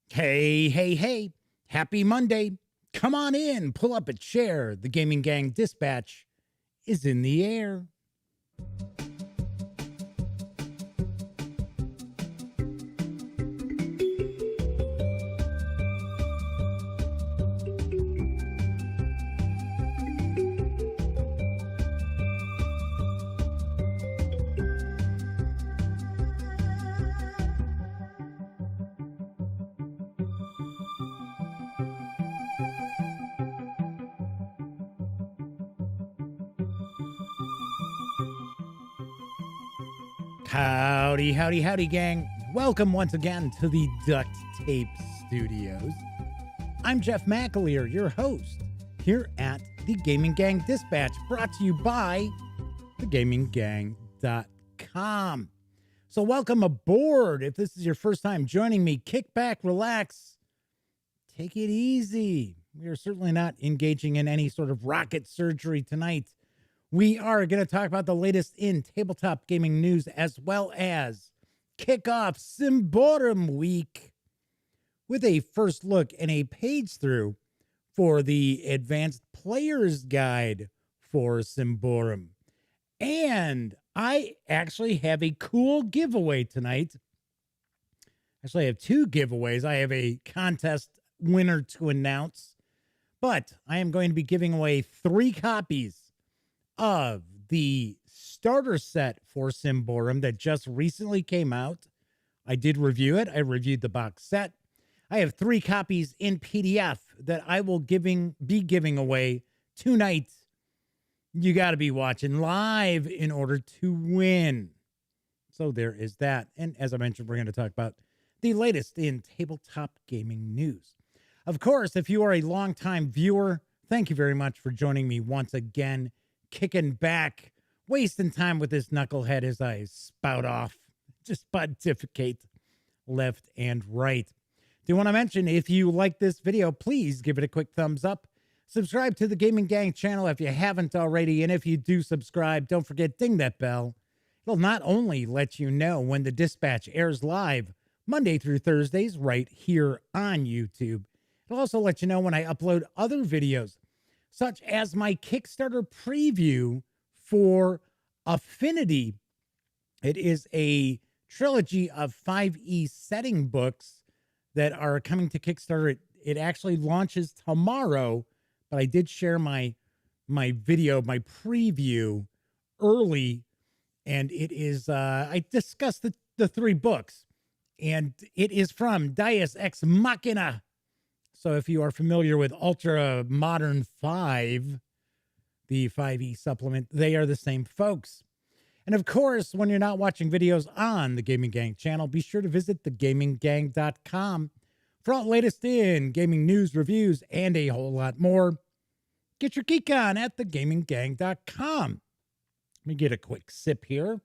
Hey, hey, hey. Happy Monday. Come on in, pull up a chair. The Gaming Gang Dispatch is in the air. Howdy, howdy, howdy, gang. Welcome once again to the Duct Tape Studios. I'm Jeff McAleer, your host, here at the Gaming Gang Dispatch, brought to you by thegaminggang.com. So welcome aboard. If this is your first time joining me, kick back, relax, take it easy. We are certainly not engaging in any sort of rocket surgery tonight. We are going to talk about the latest in tabletop gaming news, as well as kick off Symbaroum Week with a first look and a page through for the Advanced Player's Guide for Symbaroum. And I actually have a cool giveaway tonight. Actually, I have two giveaways. I have a contest winner to announce, but I am going to be giving away 3 copies of the starter set for Symbaroum that just recently came out. I did review it. I reviewed the box set. I have 3 copies in PDF that I will be giving away tonight. You got to be watching live in order to win. So there is that. And as I mentioned, we're going to talk about the latest in tabletop gaming news. Of course, if you are a longtime viewer, thank you very much for joining me once again. Kicking back, wasting time with this knucklehead as I spout off, just pontificate left and right. Do want to mention, if you like this video, please give it a quick thumbs up. Subscribe to the Gaming Gang channel if you haven't already, and if you do subscribe, don't forget, ding that bell. It'll not only let you know when the Dispatch airs live Monday through Thursdays right here on YouTube, it'll also let you know when I upload other videos, such as my Kickstarter preview for Affinity. It is a trilogy of 5e setting books that are coming to Kickstarter. It actually launches tomorrow, but I did share my video, my preview early, and it is, I discussed the 3 books, and it is from Deus Ex Machina. So if you are familiar with Ultra Modern 5, the 5e supplement, they are the same folks. And of course, when you're not watching videos on the Gaming Gang channel, be sure to visit thegaminggang.com for all the latest in gaming news, reviews, and a whole lot more. Get your geek on at thegaminggang.com. Let me get a quick sip here.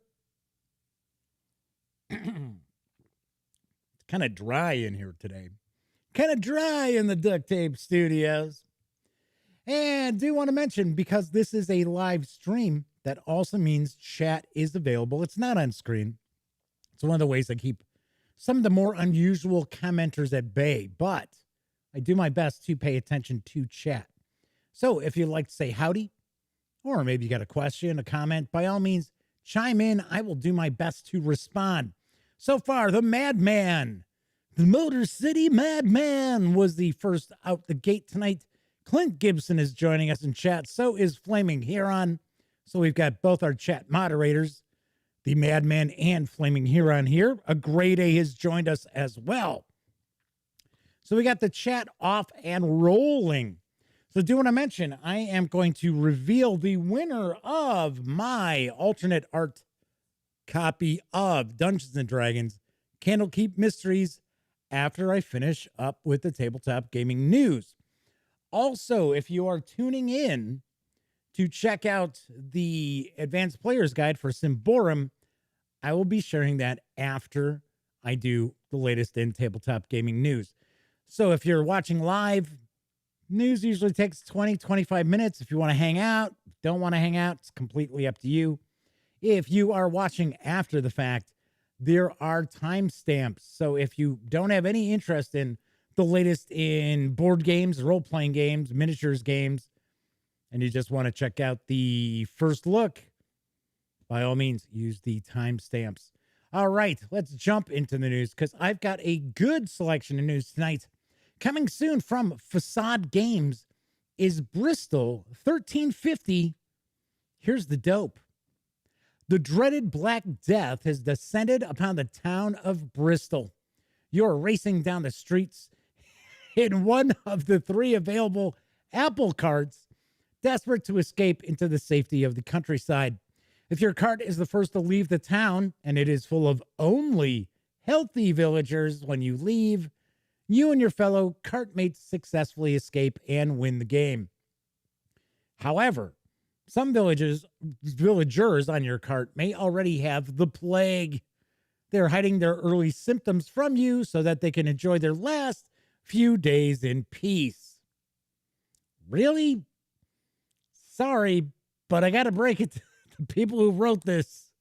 It's kind of dry in here today. Kind of dry in the Duct Tape Studios. And do want to mention, because this is a live stream, that also means chat is available. It's not on screen. It's one of the ways I keep some of the more unusual commenters at bay, but I do my best to pay attention to chat. So if you'd like to say howdy, or maybe you got a question, a comment, by all means, chime in. I will do my best to respond. So far, the Madman, the Motor City Madman, was the first out the gate tonight. Clint Gibson is joining us in chat. So is Flaming Huron. So we've got both our chat moderators, the Madman and Flaming Huron here. A Grade A has joined us as well. So we got the chat off and rolling. So do want to mention, I am going to reveal the winner of my alternate art copy of Dungeons & Dragons Candlekeep Mysteries after I finish up with the tabletop gaming news. Also, if you are tuning in to check out the Advanced Player's Guide for Symbaroum, I will be sharing that after I do the latest in tabletop gaming news. So if you're watching live, news usually takes 20, 25 minutes. If you want to hang out, don't want to hang out, it's completely up to you. If you are watching after the fact, there are timestamps. So if you don't have any interest in the latest in board games, role-playing games, miniatures games, and you just want to check out the first look, by all means, use the timestamps. All right, let's jump into the news because I've got a good selection of news tonight. Coming soon from Facade Games is Bristol 1350. Here's the dope. The dreaded Black Death has descended upon the town of Bristol. You're racing down the streets in one of the 3 available Apple carts, desperate to escape into the safety of the countryside. If your cart is the first to leave the town and it is full of only healthy villagers when you leave, you and your fellow cartmates successfully escape and win the game. However, some villagers on your cart may already have the plague. They're hiding their early symptoms from you so that they can enjoy their last few days in peace. Really? Sorry, but I got to break it to the people who wrote this.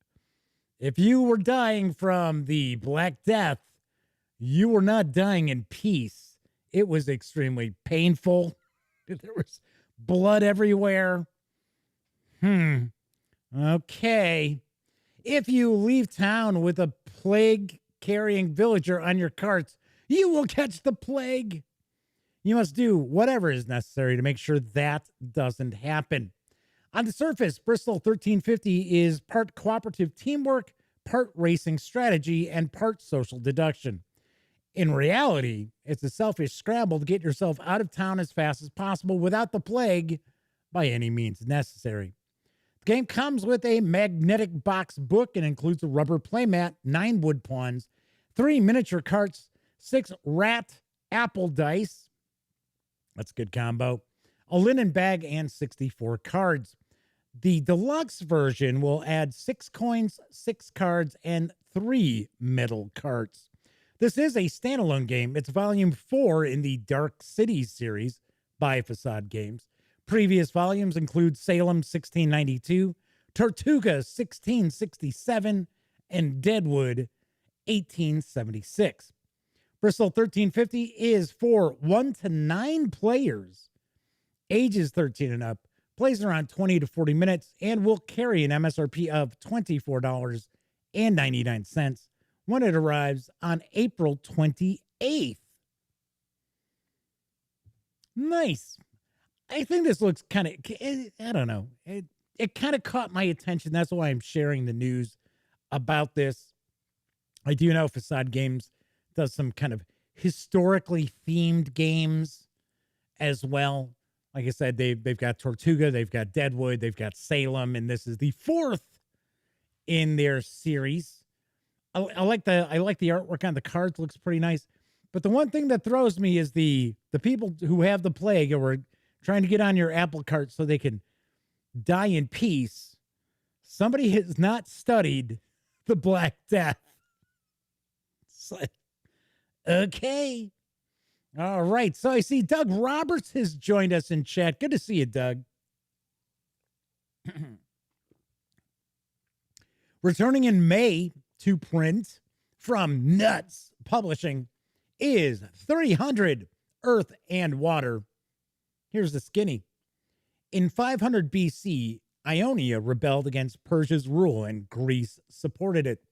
If you were dying from the Black Death, you were not dying in peace. It was extremely painful. There was blood everywhere. Okay. If you leave town with a plague-carrying villager on your carts, you will catch the plague. You must do whatever is necessary to make sure that doesn't happen. On the surface, Bristol 1350 is part cooperative teamwork, part racing strategy, and part social deduction. In reality, it's a selfish scramble to get yourself out of town as fast as possible without the plague by any means necessary. The game comes with a magnetic box book and includes a rubber playmat, 9 wood pawns, 3 miniature carts, 6 rat apple dice. That's a good combo. A linen bag and 64 cards. The deluxe version will add 6 coins, 6 cards, and 3 metal carts. This is a standalone game. It's volume 4 in the Dark Cities series by Facade Games. Previous volumes include Salem 1692, Tortuga 1667, and Deadwood 1876. Bristol 1350 is for 1 to 9 players, ages 13 and up, plays around 20 to 40 minutes, and will carry an MSRP of $24.99 when it arrives on April 28th. Nice. I think this looks kind of, I don't know. It kind of caught my attention. That's why I'm sharing the news about this. I do know Facade Games does some kind of historically themed games as well. Like I said, they've got Tortuga, they've got Deadwood, they've got Salem, and this is the 4th in their series. I like the artwork on the cards. Looks pretty nice. But the one thing that throws me is the people who have the plague or are trying to get on your apple cart so they can die in peace. Somebody has not studied the Black Death. It's like, okay. All right. So I see Doug Roberts has joined us in chat. Good to see you, Doug. Returning in May to print from Nuts Publishing is 300 Earth and Water. Here's the skinny. In 500 BC, Ionia rebelled against Persia's rule and Greece supported it.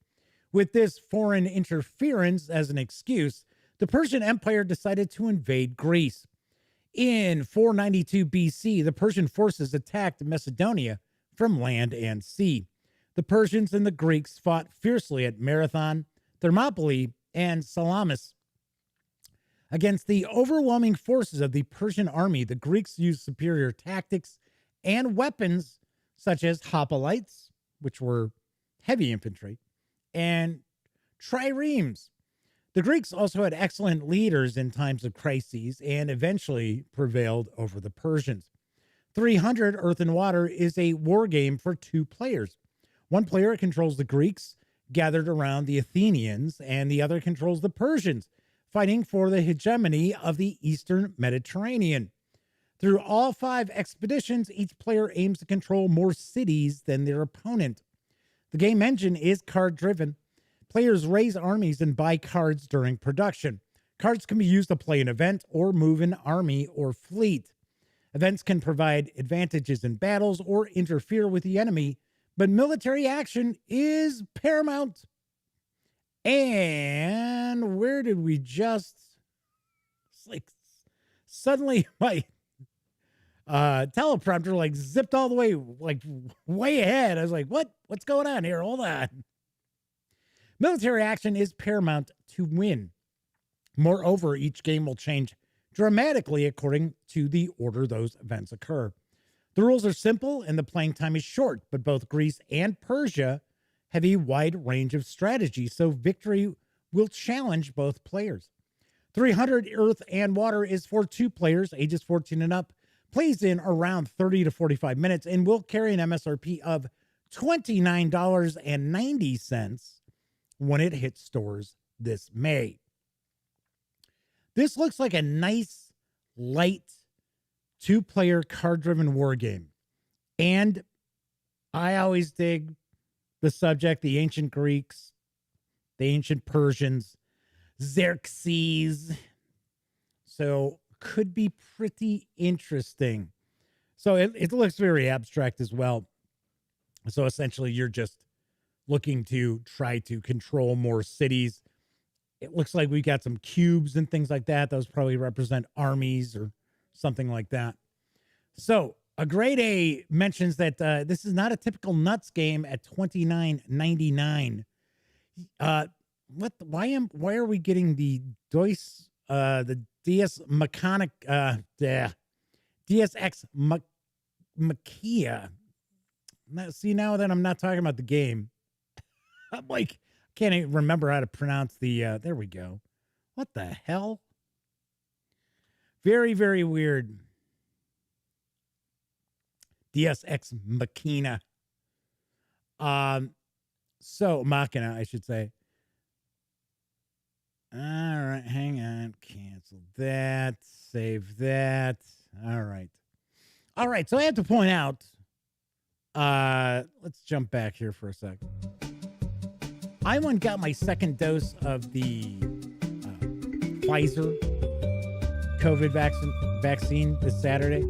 With this foreign interference as an excuse, the Persian Empire decided to invade Greece. In 492 BC, the Persian forces attacked Macedonia from land and sea. The Persians and the Greeks fought fiercely at Marathon, Thermopylae, and Salamis. Against the overwhelming forces of the Persian army, the Greeks used superior tactics and weapons such as hoplites, which were heavy infantry, and triremes. The Greeks also had excellent leaders in times of crises and eventually prevailed over the Persians. 300 Earth and Water is a war game for 2 players. One player controls the Greeks, gathered around the Athenians, and the other controls the Persians, fighting for the hegemony of the Eastern Mediterranean. Through all 5 expeditions, each player aims to control more cities than their opponent. The game engine is card-driven. Players raise armies and buy cards during production. Cards can be used to play an event or move an army or fleet. Events can provide advantages in battles or interfere with the enemy, but military action is paramount. And where did we just... It's like suddenly my teleprompter like zipped all the way, like way ahead. I was like, what's going on here? Hold on. Military action is paramount to win. Moreover, each game will change dramatically according to the order those events occur. The rules are simple and the playing time is short, but both Greece and Persia have a wide range of strategy, so victory will challenge both players. 300 Earth and Water is for 2 players, ages 14 and up, plays in around 30 to 45 minutes, and will carry an MSRP of $29.90 when it hits stores this May. This looks like a nice, light, 2-player card-driven war game. And I always dig the subject, the ancient Greeks, the ancient Persians, Xerxes. So could be pretty interesting. So it looks very abstract as well. So essentially you're just looking to try to control more cities. It looks like we got some cubes and things like that. Those probably represent armies or something like that. So a grade A mentions that this is not a typical nuts game at $29.99. Why are we getting the DS Mechanic DSX Makia? See, now that I'm not talking about the game, I'm like, can't even remember how to pronounce the, there we go. What the hell? Very, very weird. DSX Machina. So, Machina, I should say. All right, hang on. Cancel that. Save that. All right. All right, so I have to point out, let's jump back here for a second. I went and got my second dose of the Pfizer COVID vaccine this Saturday.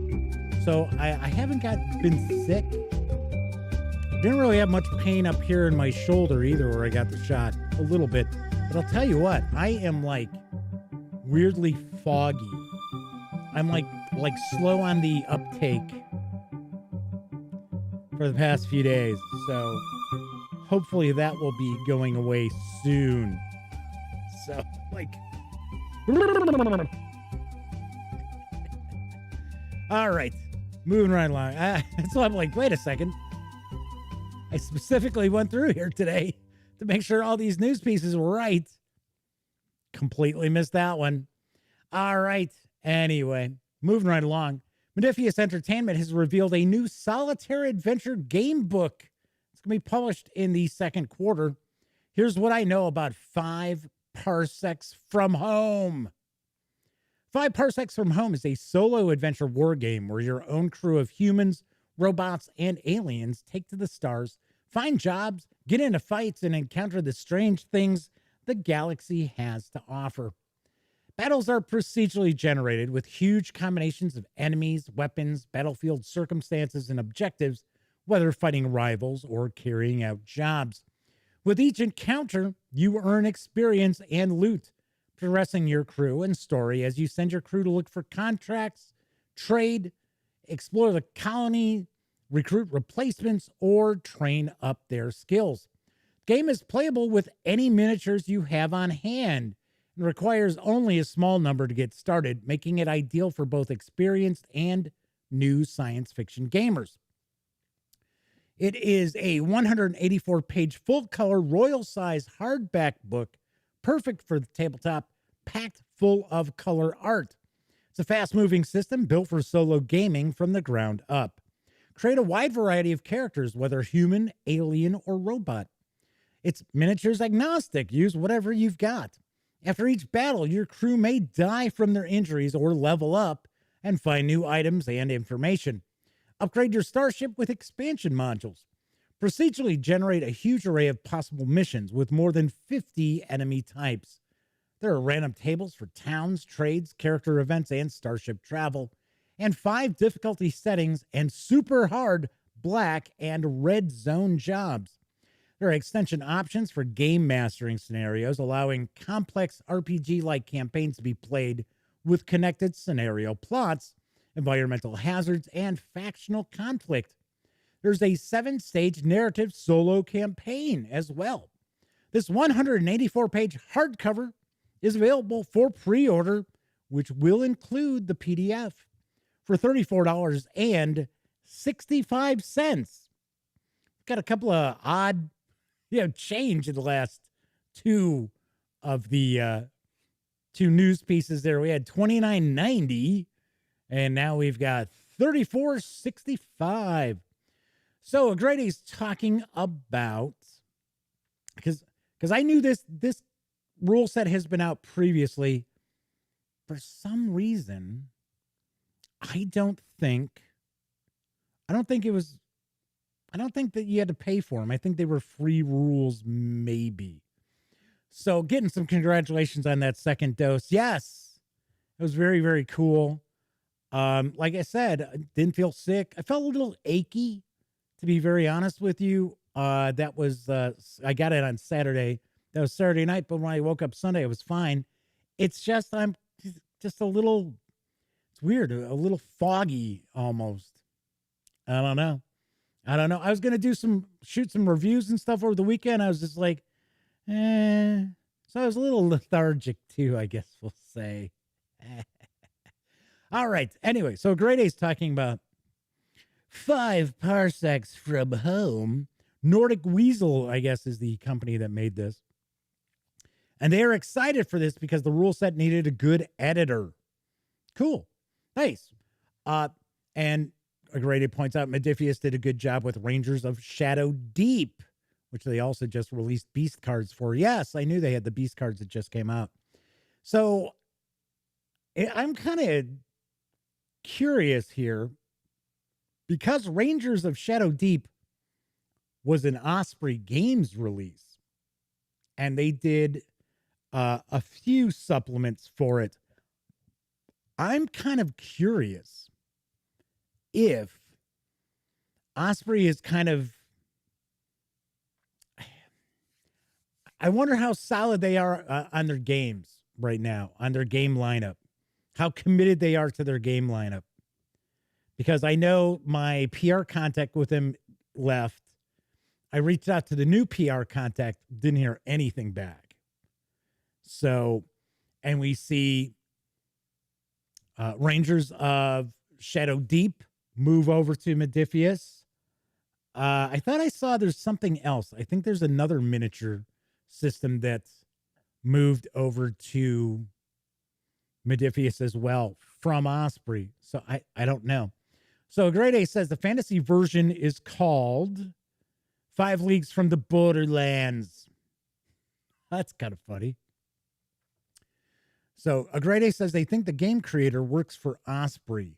So I haven't been sick. Didn't really have much pain up here in my shoulder either where I got the shot. A little bit. But I'll tell you what, I am like weirdly foggy. I'm like slow on the uptake for the past few days. So hopefully that will be going away soon. So, like... All right. Moving right along. So I'm like, wait a second. I specifically went through here today to make sure all these news pieces were right. Completely missed that one. All right. Anyway, moving right along. Modiphius Entertainment has revealed a new solitaire adventure game book. It's going to be published in the second quarter. Here's what I know about 5 Parsecs from Home. 5 Parsecs from Home is a solo adventure war game where your own crew of humans, robots, and aliens take to the stars, find jobs, get into fights, and encounter the strange things the galaxy has to offer. Battles are procedurally generated with huge combinations of enemies, weapons, battlefield circumstances, and objectives, whether fighting rivals or carrying out jobs. With each encounter, you earn experience and loot, progressing your crew and story as you send your crew to look for contracts, trade, explore the colony, recruit replacements, or train up their skills. The game is playable with any miniatures you have on hand and requires only a small number to get started, making it ideal for both experienced and new science fiction gamers. It is a 184-page full-color royal-size hardback book, perfect for the tabletop, packed full of color art. It's a fast-moving system built for solo gaming from the ground up. Create a wide variety of characters, whether human, alien, or robot. It's miniatures agnostic. Use whatever you've got. After each battle, your crew may die from their injuries or level up and find new items and information. Upgrade your starship with expansion modules. Procedurally generate a huge array of possible missions with more than 50 enemy types. There are random tables for towns, trades, character events, and starship travel, and 5 difficulty settings and super hard black and red zone jobs. There are extension options for game mastering scenarios, allowing complex RPG-like campaigns to be played with connected scenario plots, environmental hazards, and factional conflict. There's a 7-stage narrative solo campaign as well. This 184-page hardcover is available for pre-order, which will include the PDF for $34.65. Got a couple of odd, change in the last 2 of the 2 news pieces there. We had $29.90, and now we've got $34.65. So Agrade's talking about, because I knew this rule set has been out previously. For some reason, I don't think that you had to pay for them. I think they were free rules, maybe. So getting some congratulations on that second dose. Yes, it was very, very cool. Like I said, I didn't feel sick. I felt a little achy, to be very honest with you. That was, I got it on Saturday. That was Saturday night, but when I woke up Sunday, it was fine. It's just, I'm just a little, it's weird, a little foggy almost. I don't know. I was going to shoot some reviews and stuff over the weekend. I was just like, So I was a little lethargic too, I guess we'll say. All right. Anyway, so Grade A's talking about 5 parsecs from home. Nordic Weasel, I guess, is the company that made this. And they are excited for this because the rule set needed a good editor. Cool. Nice. And Grady points out Modiphius did a good job with Rangers of Shadow Deep, which they also just released beast cards for. Yes, I knew they had the beast cards that just came out. So I'm kind of curious here, because Rangers of Shadow Deep was an Osprey Games release, and they did a few supplements for it. I'm kind of curious if Osprey is kind of, I wonder how solid they are on their games right now, on their game lineup, how committed they are to their game lineup. Because I know my PR contact with them left. I reached out to the new PR contact, didn't hear anything back. So, and we see Rangers of Shadow Deep move over to Modiphius. I thought I saw there's something else. I think there's another miniature system that's moved over to Modiphius as well from Osprey. So I don't know. So Grade A says the fantasy version is called 5 Leagues from the Borderlands. That's kind of funny. So Grade says they think the game creator works for Osprey.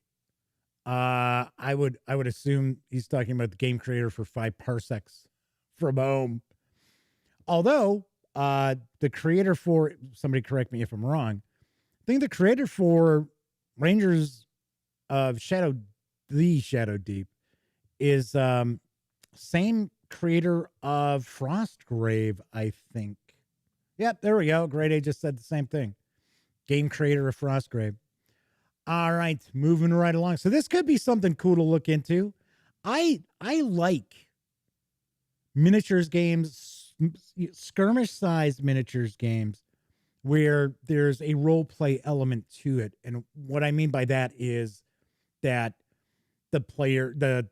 I would assume he's talking about the game creator for 5 parsecs from home. Although the creator for, somebody correct me if I'm wrong, I think the creator for Rangers of Shadow Deep is same creator of Frostgrave, I think. Yep, there we go. Grade A just said the same thing. Game creator of Frostgrave. All right, moving right along. So this could be something cool to look into. I like miniatures games, skirmish-sized miniatures games, where there's a role play element to it. And what I mean by that is that the players, the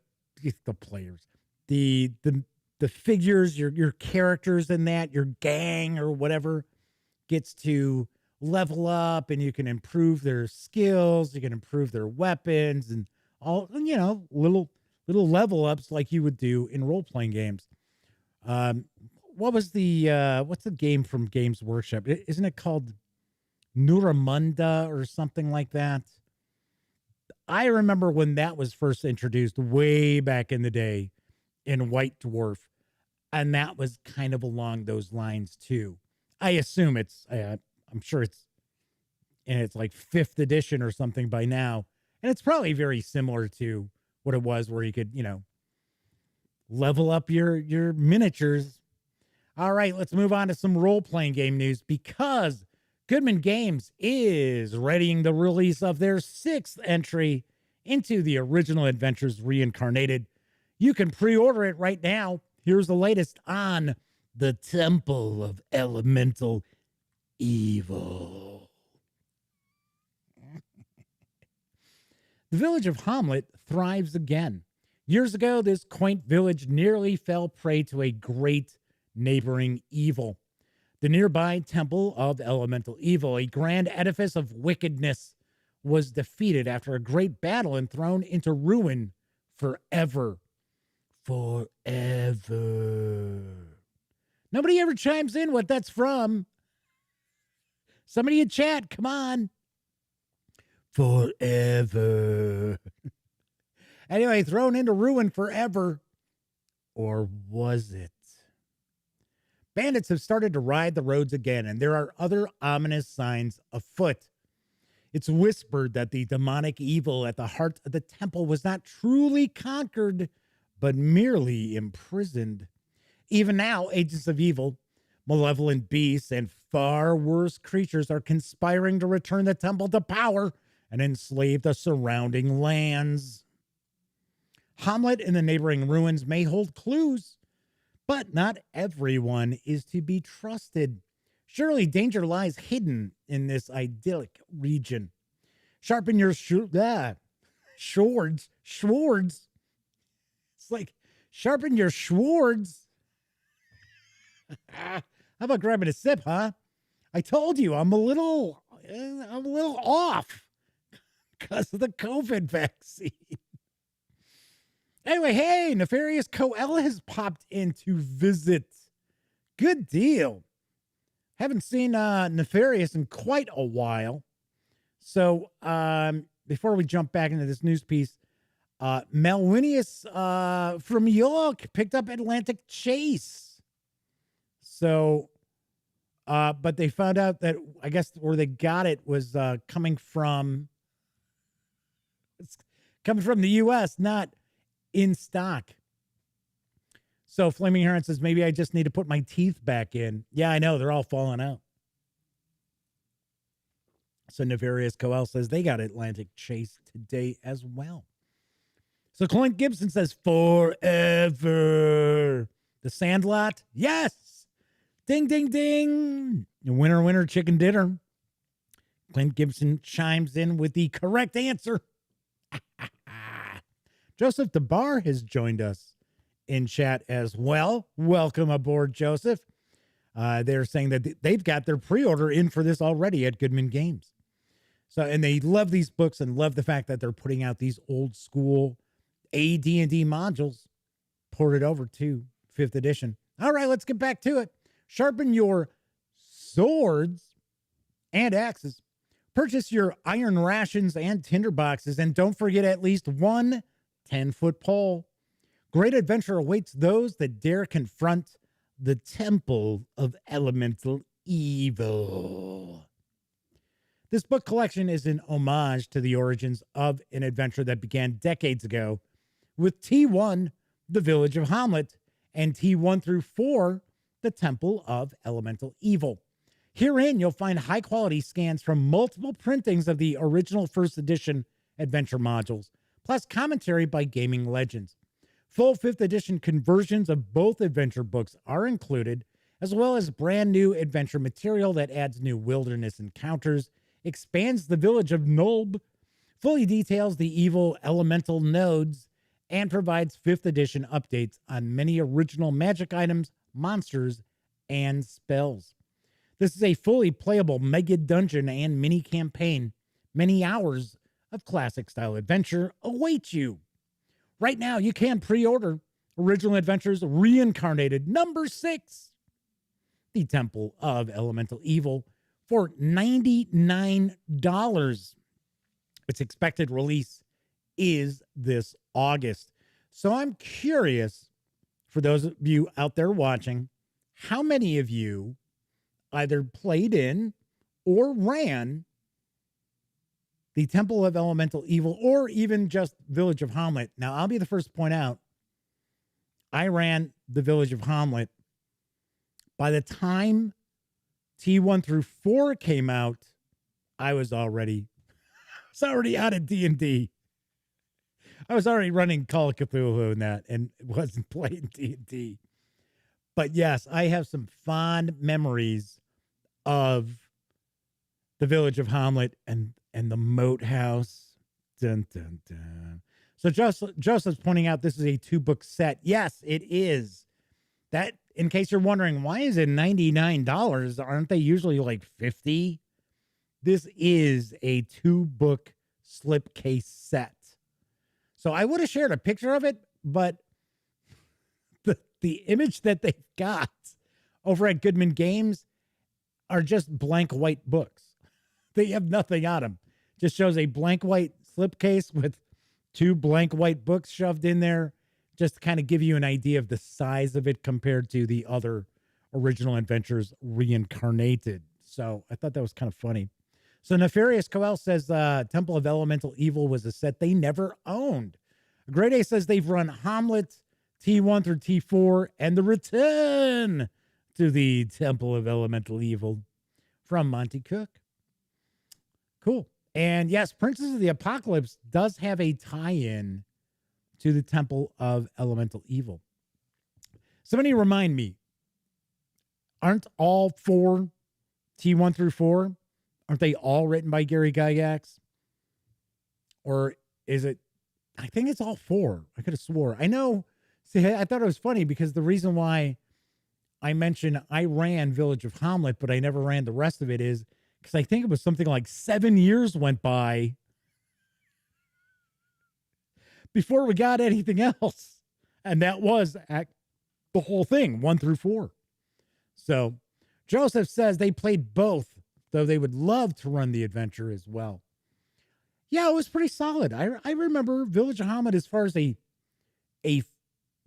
figures, your characters in that, your gang or whatever, gets to level up, and you can improve their skills, you can improve their weapons, and all, little level ups like you would do in role-playing games. What's the game from Games Workshop? Isn't it called Nuramunda or something like that? I remember when that was first introduced way back in the day in White Dwarf, and that was kind of along those lines too. I assume it's, I'm sure it's in its like 5th edition or something by now. And it's probably very similar to what it was, where you could, level up your miniatures. All right, let's move on to some role-playing game news, because Goodman Games is readying the release of their 6th entry into the original adventures Reincarnated. You can pre-order it right now. Here's the latest on the Temple of Elemental Evil. The village of Hamlet thrives again. Years ago, this quaint village nearly fell prey to a great neighboring evil. The nearby Temple of Elemental Evil, a grand edifice of wickedness, was defeated after a great battle and thrown into ruin forever. Forever. Nobody ever chimes in what that's from. Somebody in chat, come on. Forever. Anyway, thrown into ruin forever. Or was it? Bandits have started to ride the roads again, and there are other ominous signs afoot. It's whispered that the demonic evil at the heart of the temple was not truly conquered, but merely imprisoned. Even now, agents of evil, malevolent beasts, and far worse creatures are conspiring to return the temple to power and enslave the surrounding lands. Hamlet and the neighboring ruins may hold clues, but not everyone is to be trusted. Surely danger lies hidden in this idyllic region. Sharpen your swords. It's like, sharpen your swords. How about grabbing a sip, huh? I told you I'm a little off because of the COVID vaccine. Anyway, hey, Nefarious Coel has popped in to visit. Good deal. Haven't seen Nefarious in quite a while. So before we jump back into this news piece, Melwinius from York picked up Atlantic Chase. So, but they found out that, I guess, where they got it was coming from the U.S., not in stock. So Flaming Heron says, maybe I just need to put my teeth back in. Yeah, I know. They're all falling out. So Nefarious Coel says they got Atlantic Chase today as well. So Clint Gibson says, forever. The Sandlot? Yes. Ding, ding, ding. Winner, winner, chicken dinner. Clint Gibson chimes in with the correct answer. Joseph DeBar has joined us in chat as well. Welcome aboard, Joseph. They're saying that they've got their pre-order in for this already at Goodman Games. So, and they love these books and love the fact that they're putting out these old school AD&D modules ported over to 5th edition. All right, let's get back to it. Sharpen your swords and axes. Purchase your iron rations and tinder boxes, and don't forget at least one 10-foot pole. Great adventure awaits those that dare confront the Temple of Elemental Evil. This book collection is an homage to the origins of an adventure that began decades ago with T1, the Village of Hamlet, and T1 through 4, the Temple of Elemental Evil. Herein, you'll find high-quality scans from multiple printings of the original 1st edition adventure modules, plus commentary by gaming legends. Full 5th edition conversions of both adventure books are included, as well as brand new adventure material that adds new wilderness encounters, expands the village of Nulb, fully details the evil elemental nodes, and provides 5th edition updates on many original magic items, monsters, and spells. This is a fully playable mega dungeon and mini campaign. Many hours of classic-style adventure await you. Right now, you can pre-order Original Adventures Reincarnated number 6, the Temple of Elemental Evil, for $99. Its expected release is this August. So I'm curious, for those of you out there watching, how many of you either played in or ran the Temple of Elemental Evil, or even just Village of Hamlet. Now, I'll be the first to point out, I ran the Village of Hamlet. By the time T1 through 4 came out, I was already out of D&D. I was already running Call of Cthulhu and that, and wasn't playing D&D. But yes, I have some fond memories of the Village of Hamlet and the Moat House. Dun, dun, dun. So Joseph's pointing out this is a 2-book set. Yes, it is. That, in case you're wondering, why is it $99? Aren't they usually like $50? This is a 2-book slipcase set. So I would have shared a picture of it, but the image that they've got over at Goodman Games are just blank white books. They have nothing on them. Just shows a blank white slipcase with 2 blank white books shoved in there, just to kind of give you an idea of the size of it compared to the other original adventures reincarnated. So I thought that was kind of funny. So Nefarious Coel says Temple of Elemental Evil was a set they never owned. Grade A says they've run Hamlet, T1 through T4, and the return to the Temple of Elemental Evil from Monty Cook. Cool. And yes, Princess of the Apocalypse does have a tie-in to the Temple of Elemental Evil. Somebody remind me, aren't all 4 T1 through 4, aren't they all written by Gary Gygax? Or is it, I think it's all 4. I could have swore. I know, see, I thought it was funny because the reason why I mentioned I ran Village of Hamlet, but I never ran the rest of it is because I think it was something like 7 years went by before we got anything else. And that was the whole thing, 1 through 4. So Joseph says they played both, though they would love to run the adventure as well. Yeah, it was pretty solid. I remember Village of Hamlet as far as a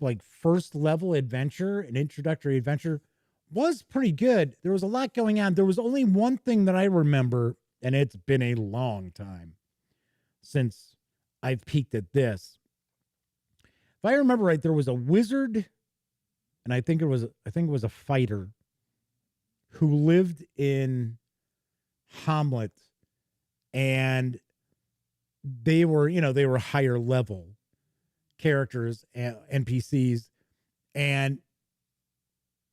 like first level adventure, an introductory adventure, was pretty good. There was a lot going on. There was only one thing that I remember, and it's been a long time since I've peeked at this. If I remember right, there was a wizard, and I think it was a fighter who lived in Hamlet, and they were higher level characters, NPCs, and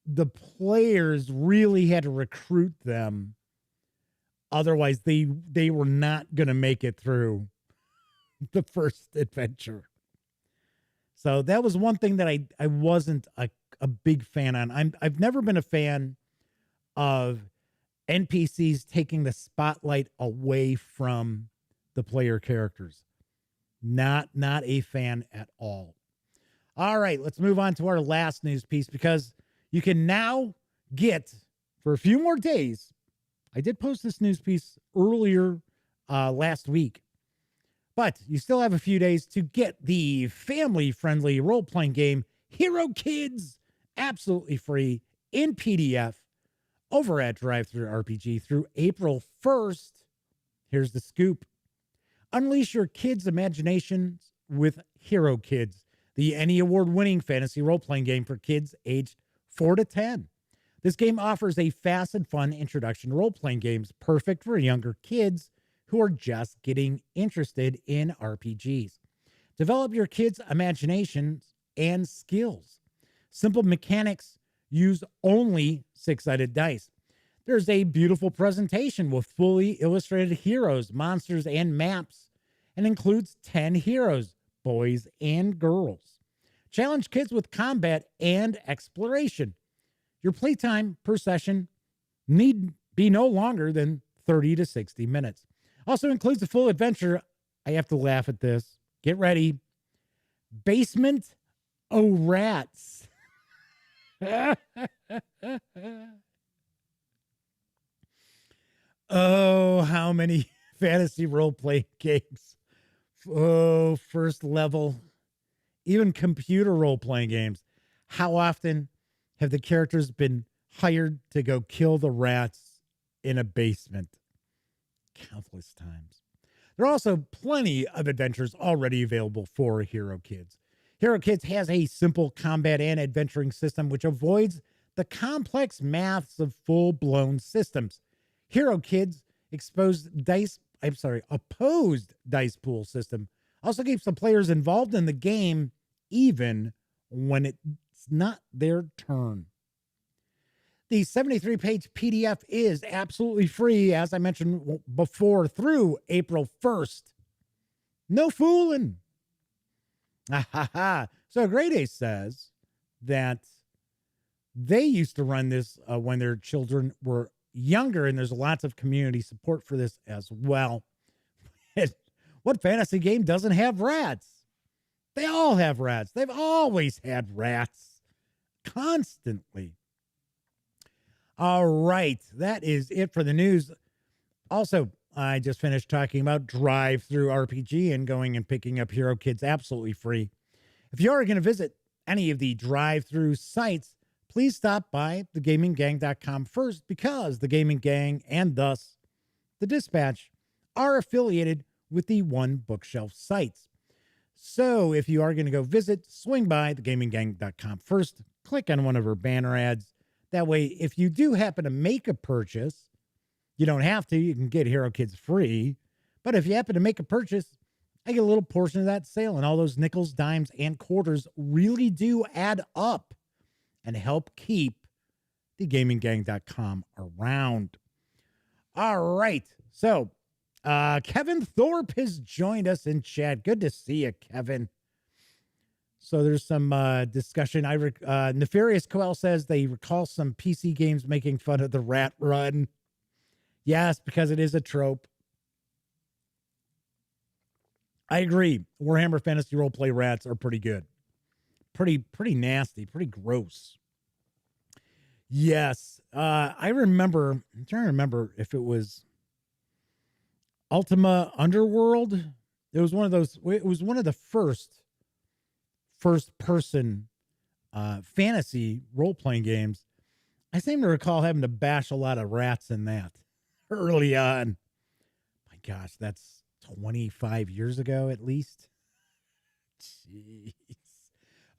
the players really had to recruit them. Otherwise, they were not going to make it through the first adventure. So that was one thing that I wasn't a big fan on. I've never been a fan of NPCs taking the spotlight away from the player characters. Not a fan at all. All right, let's move on to our last news piece, because you can now get, for a few more days, I did post this news piece earlier last week, but you still have a few days to get the family-friendly role-playing game Hero Kids absolutely free in PDF over at DriveThruRPG through April 1st. Here's the scoop. Unleash your kids' imaginations with Hero Kids, the Emmy Award-winning fantasy role-playing game for kids aged 4 to 10. This game offers a fast and fun introduction to role-playing games, perfect for younger kids who are just getting interested in RPGs. Develop your kids' imaginations and skills. Simple mechanics use only 6-sided dice. There's a beautiful presentation with fully illustrated heroes, monsters, and maps, and includes 10 heroes, boys and girls. Challenge kids with combat and exploration. Your playtime per session need be no longer than 30 to 60 minutes. Also includes a full adventure. I have to laugh at this. Get ready. Basement O' Rats. Oh, how many fantasy role-playing games. Oh, first level. Even computer role-playing games. How often have the characters been hired to go kill the rats in a basement. Countless times. There are also plenty of adventures already available for Hero Kids. Hero Kids has a simple combat and adventuring system which avoids the complex maths of full-blown systems. Hero Kids opposed dice pool system also keeps the players involved in the game even when it's not their turn. The 73-page PDF is absolutely free, as I mentioned before, through April 1st. No fooling. So Grade A says that they used to run this when their children were younger, and there's lots of community support for this as well. What fantasy game doesn't have rats? They all have rats. They've always had rats. Constantly. All right. That is it for the news. Also, I just finished talking about DriveThruRPG and going and picking up Hero Kids absolutely free. If you are going to visit any of the drive-through sites, please stop by thegaminggang.com first, because the Gaming Gang and thus the Dispatch are affiliated with the One Bookshelf sites. So if you are going to go visit, swing by thegaminggang.com first, click on one of our banner ads. That way, if you do happen to make a purchase, you don't have to, you can get Hero Kids free. But if you happen to make a purchase, I get a little portion of that sale, and all those nickels, dimes, and quarters really do add up and help keep the gaminggang.com around. All right. So Kevin Thorpe has joined us in chat. Good to see you, Kevin. So there's some discussion. Nefarious Coel says they recall some PC games making fun of the rat run. Yes, because it is a trope. I agree. Warhammer Fantasy Roleplay rats are pretty good. Pretty nasty, pretty gross. Yes. I remember, I'm trying to remember if it was Ultima Underworld. It was one of those, it was one of the first person fantasy role-playing games. I seem to recall having to bash a lot of rats in that early on. My gosh, that's 25 years ago at least. Jeez.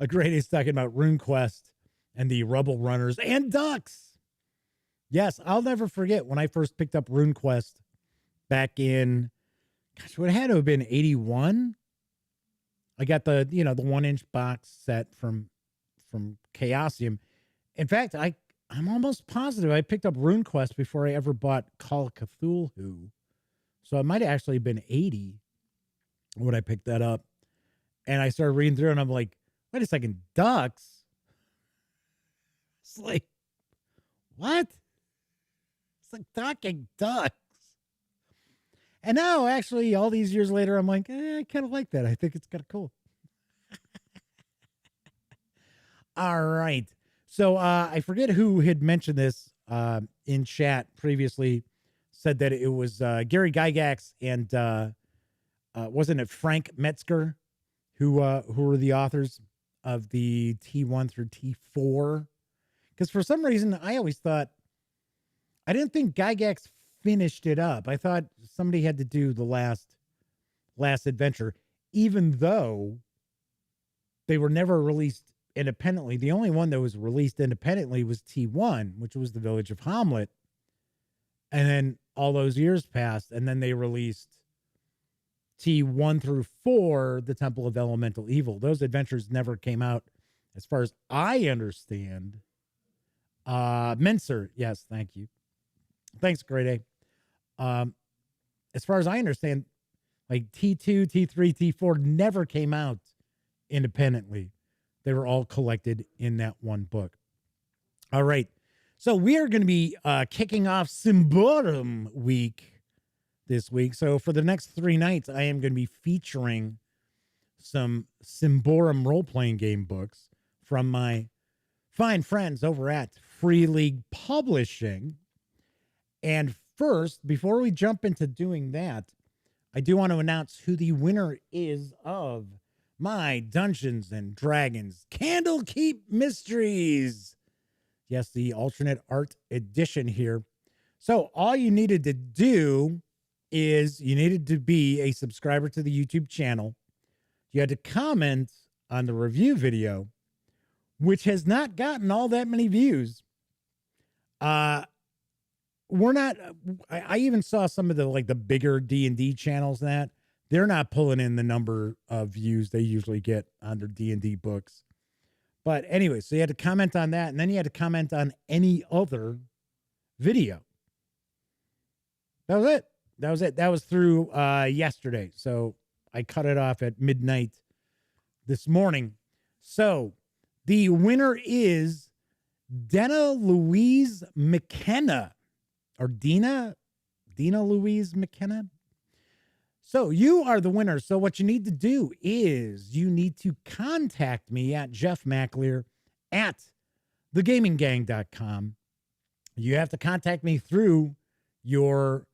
A great is talking about RuneQuest and the Rubble Runners and ducks. Yes, I'll never forget when I first picked up RuneQuest back in, gosh, what had to have been 81. I got the 1-inch box set from Chaosium. In fact, I'm almost positive I picked up RuneQuest before I ever bought Call of Cthulhu. So it might have actually been 80 when I picked that up. And I started reading through and I'm like, wait a second, ducks? It's like, what? It's like talking ducks. And now, actually, all these years later, I'm like, I kind of like that. I think it's kind of cool. All right. So I forget who had mentioned this in chat previously, said that it was Gary Gygax and wasn't it Frank Metzger who were the authors of the T1 through T4? Because for some reason, I always thought, I didn't think Gygax finished it up. I thought somebody had to do the last adventure, even though they were never released independently. The only one that was released independently was T1, which was the Village of Hamlet. And then all those years passed, and then they released T1 through 4, the Temple of Elemental Evil. Those adventures never came out, as far as I understand. Menser, yes, thank you. Thanks, Grade A. As far as I understand, like T2, T3, T4 never came out independently. They were all collected in that one book. All right. So we are going to be kicking off Symbaroum week this week. So for the next 3 nights, I am going to be featuring some Symbaroum role-playing game books from my fine friends over at Free League Publishing. And first, before we jump into doing that, I do want to announce who the winner is of my Dungeons and Dragons Candlekeep Mysteries. Yes, the alternate art edition here. So all you needed to do is you needed to be a subscriber to the YouTube channel. You had to comment on the review video, which has not gotten all that many views. We're not, I even saw some of the bigger D&D channels that they're not pulling in the number of views they usually get on their D&D books. But anyway, so you had to comment on that, and then you had to comment on any other video. That was it. That was through yesterday. So I cut it off at midnight this morning. So the winner is Dina Louise McKenna, or Dina Louise McKenna. So you are the winner. So what you need to do is you need to contact me at Jeff McAleer at thegaminggang.com. You have to contact me through your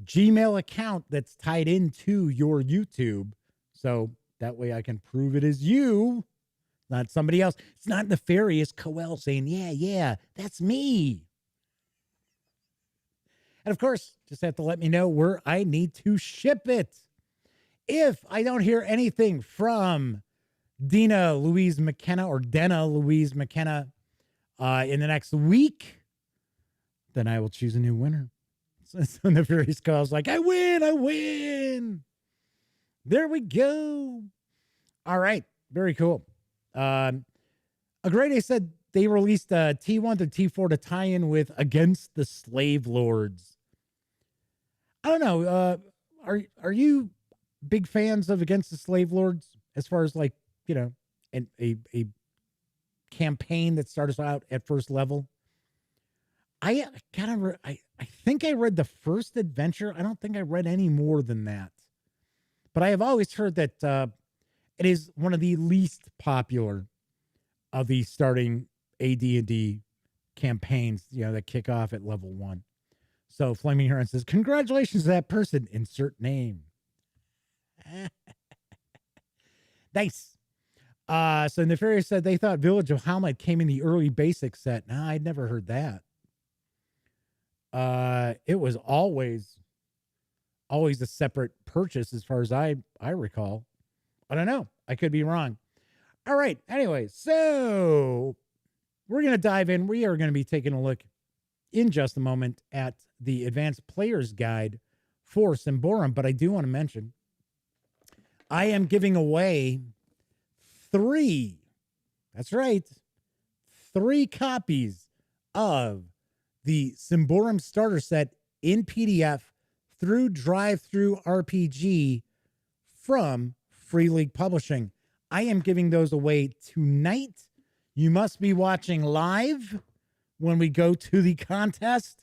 Gmail account that's tied into your YouTube. So that way I can prove it is you, not somebody else. It's not nefarious Coel saying, yeah, that's me. And of course, just have to let me know where I need to ship it. If I don't hear anything from Dina Louise McKenna or Dena Louise McKenna in the next week, then I will choose a new winner. So the various calls like, I win. There we go. All right. Very cool. Agrede said they released a T1 to T4 to tie in with Against the Slave Lords. I don't know. Are you big fans of Against the Slave Lords as far as a campaign that starts out at first level? I think I read the first adventure. I don't think I read any more than that. But I have always heard that it is one of the least popular of the starting AD&D campaigns, that kick off at level 1. So Flaming Heron says, congratulations to that person. Insert name. Nice. So Nefarious said they thought Village of Hamlet came in the early basic set. No, I'd never heard that. It was always a separate purchase as far as I recall. I don't know. I could be wrong. All right. Anyway, so we're going to dive in. We are going to be taking a look in just a moment at the Advanced Player's Guide for Symbaroum, but I do want to mention I am giving away 3 copies of the Symbaroum Starter Set in PDF through DriveThruRPG from Free League Publishing. I am giving those away tonight. You must be watching live when we go to the contest.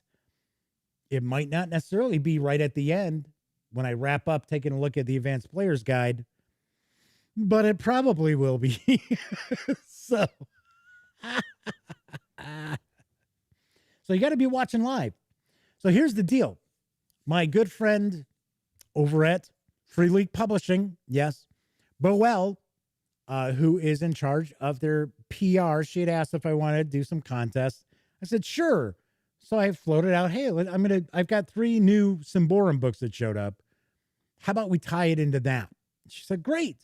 It might not necessarily be right at the end when I wrap up taking a look at the Advanced Player's Guide, but it probably will be. So you got to be watching live. So here's the deal. My good friend over at Free League Publishing, yes, Boel, who is in charge of their PR, she had asked if I wanted to do some contests. I said, sure. So I floated out, hey, I've got 3 new Symbaroum books that showed up. How about we tie it into that? She said, great.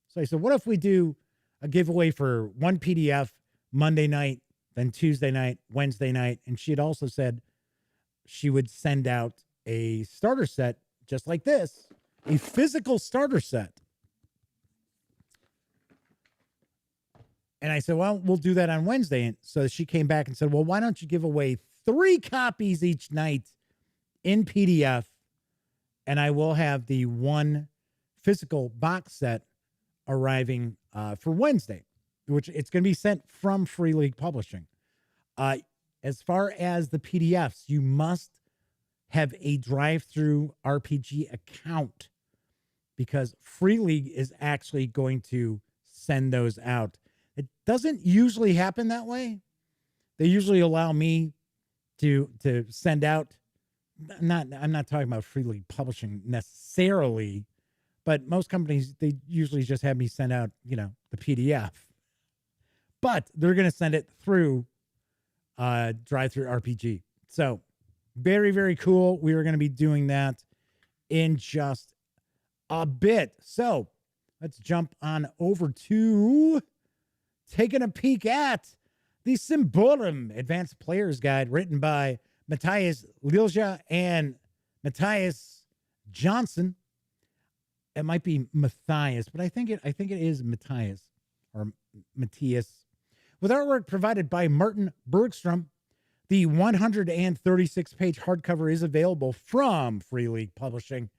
So I said, what if we do a giveaway for 1 PDF Monday night, then Tuesday night, Wednesday night? And she had also said she would send out a starter set just like this, a physical starter set. And I said, well, we'll do that on Wednesday. And so she came back and said, well, why don't you give away 3 copies each night in PDF? And I will have the 1 physical box set arriving for Wednesday, which it's going to be sent from Free League Publishing. As far as the PDFs, you must have a DriveThruRPG account because Free League is actually going to send those out. It doesn't usually happen that way. They usually allow me to send out, I'm not talking about Free League Publishing necessarily, but most companies, they usually just have me send out, the PDF. But they're going to send it through DriveThruRPG. So Very, very cool. We are going to be doing that in just a bit. So let's jump on over to taking a peek at the Symbaroum Advanced Player's Guide, written by Matthias Lilja and Matthias Johnson. It might be Matthias, but I think it is Matthias or Matthias. With artwork provided by Martin Bergstrom, the 136-page hardcover is available from Free League Publishing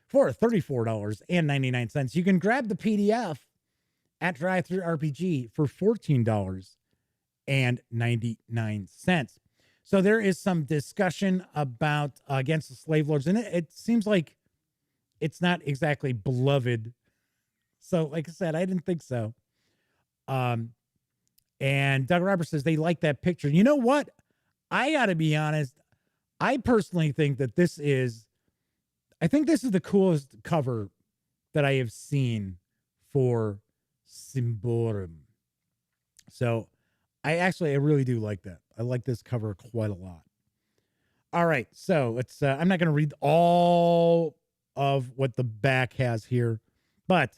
for $34.99. You can grab the PDF at DriveThruRPG for $14.99. So there is some discussion about Against the Slave Lords, and it seems like it's not exactly beloved. So, like I said, I didn't think so. And Doug Roberts says they like that picture. You know what? I got to be honest. I personally think that this is the coolest cover that I have seen for Symbaroum. So I really do like that. I like this cover quite a lot. All right. So let's, I'm not going to read all of what the back has here, but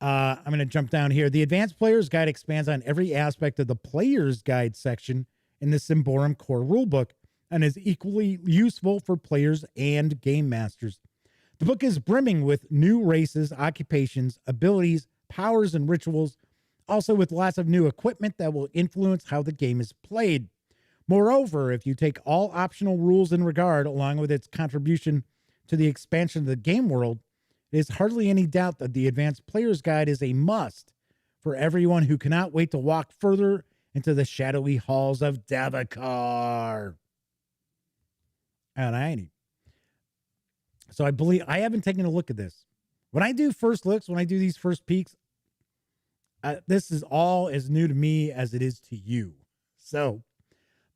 I'm going to jump down here. The Advanced Player's Guide expands on every aspect of the Player's Guide section in the Symbaroum core rulebook and is equally useful for players and game masters. The book is brimming with new races, occupations, abilities, powers, and rituals, also with lots of new equipment that will influence how the game is played. Moreover, if you take all optional rules in regard, along with its contribution to the expansion of the game world, it is hardly any doubt that the Advanced Player's Guide is a must for everyone who cannot wait to walk further into the shadowy halls of Davokar. Alrighty. So I haven't taken a look at this. When I do first looks, when I do these first peeks, this is all as new to me as it is to you. So,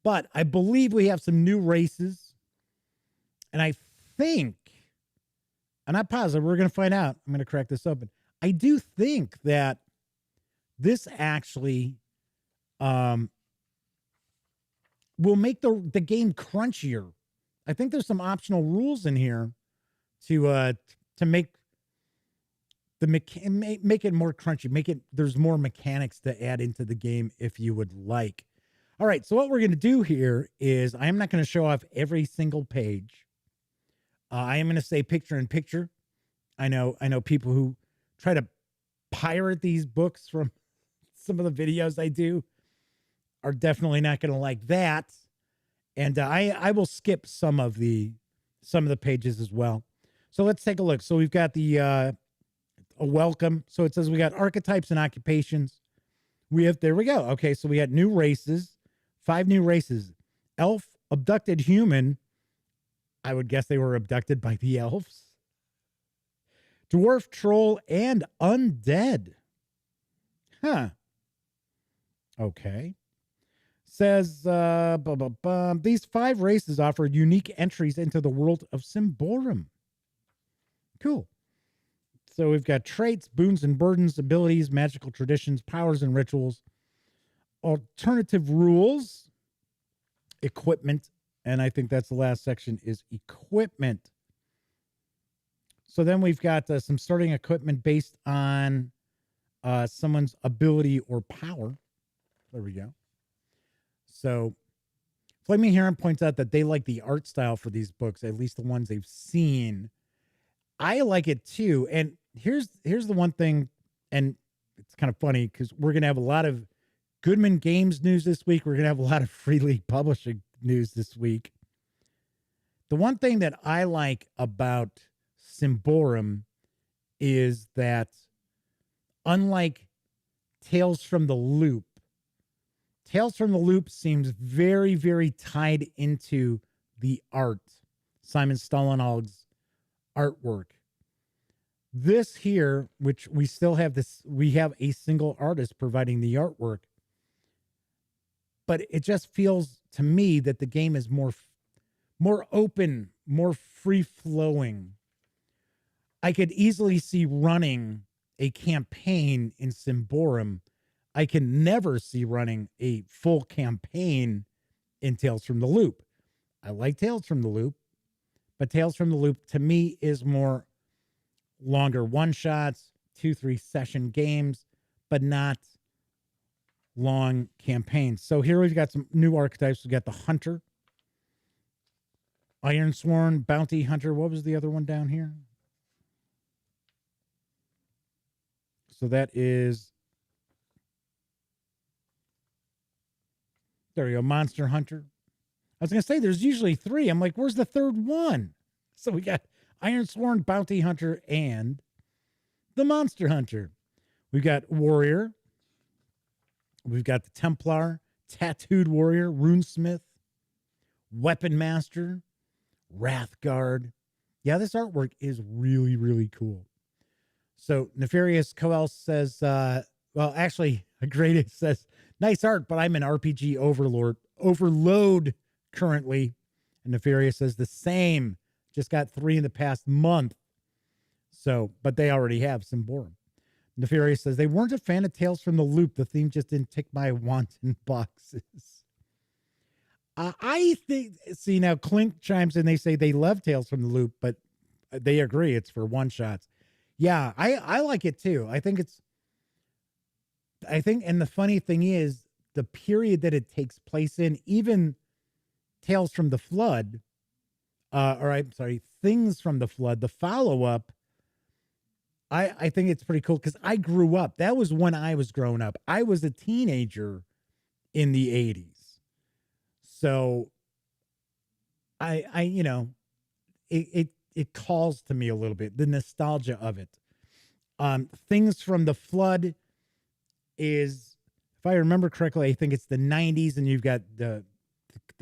but I believe we have some new races. And I think, I'm not positive, we're going to find out. I'm going to crack this open. I do think that this actually will make the game crunchier. I think there's some optional rules in here to make make it more crunchy. There's more mechanics to add into the game if you would like. All right, so what we're going to do here is I'm not going to show off every single page. I am going to say picture in picture. I know people who try to pirate these books from some of the videos I do are definitely not going to like that. And I will skip some of the pages as well. So let's take a look. So we've got the a welcome. So it says we got archetypes and occupations. There we go. Okay, so we got new races, 5 new races. Elf, abducted human. I would guess they were abducted by the elves. Dwarf, troll, and undead. Huh. Okay. Says, these 5 races offer unique entries into the world of Symbaroum. Cool. So we've got traits, boons and burdens, abilities, magical traditions, powers and rituals, alternative rules, equipment, and I think that's the last section is equipment. So then we've got some starting equipment based on someone's ability or power. There we go. So Flaming Heron points out that they like the art style for these books, at least the ones they've seen. I like it too. And here's the one thing, and it's kind of funny because we're going to have a lot of Goodman Games news this week. We're going to have a lot of Free League Publishing news this week. The one thing that I like about Symbaroum is that unlike Tales from the Loop seems very, very tied into the art, Simon Stollenhag's artwork. This here, which we still have we have a single artist providing the artwork, but it just feels to me that the game is more open, more free-flowing. I could easily see running a campaign in Symbaroum. I can never see running a full campaign in Tales from the Loop. I like Tales from the Loop, but Tales from the Loop to me is more longer one-shots, 2-3 session games, but not long campaigns. So here we've got some new archetypes. We've got the Hunter, Ironsworn, Bounty Hunter. What was the other one down here? So that is, there you go, Monster Hunter. I was going to say there's usually 3. I'm like, where's the third one? So we got Ironsworn, Bounty Hunter, and the Monster Hunter. We've got Warrior. We've got the Templar, Tattooed Warrior, Runesmith, Weapon Master, Wrathguard. Yeah, this artwork is really, really cool. So Nefarious Coel says, well, actually, Great says, nice art, but I'm an RPG overload currently. And Nefarious says the same. Just got 3 in the past month. So, but they already have Symbaroum. Nefarious says they weren't a fan of Tales from the Loop. The theme just didn't tick my wanton boxes. I think, see, now Clink chimes in. They say they love Tales from the Loop, but they agree it's for one shots. Yeah, I like it too. I think, and the funny thing is, the period that it takes place in, even Tales from the Flood, Things from the Flood, the follow-up, I think it's pretty cool because I grew up. That was when I was growing up. I was a teenager in the 80s. So it calls to me a little bit, the nostalgia of it. Things from the Flood is, if I remember correctly, I think it's the 90s, and you've got the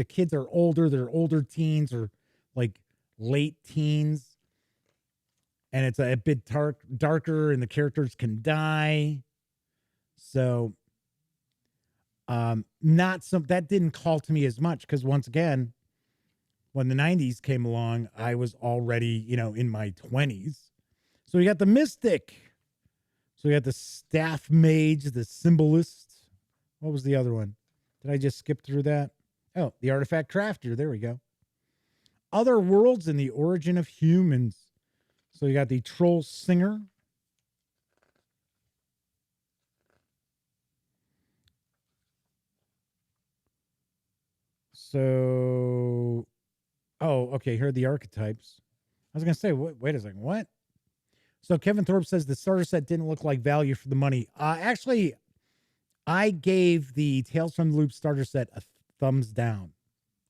kids are older, they're older teens or like late teens. And it's a bit darker, and the characters can die. So that didn't call to me as much, because once again, when the 90s came along, I was already, in my 20s. So we got the Mystic. So we got the Staff Mage, the Symbolist. What was the other one? Did I just skip through that? Oh, the Artifact Crafter. There we go. Other Worlds and the Origin of Humans. So you got the Troll Singer. So, okay, here are the archetypes. I was going to say, wait a second, what? So Kevin Thorpe says the starter set didn't look like value for the money. Actually, I gave the Tales from the Loop starter set a thumbs down,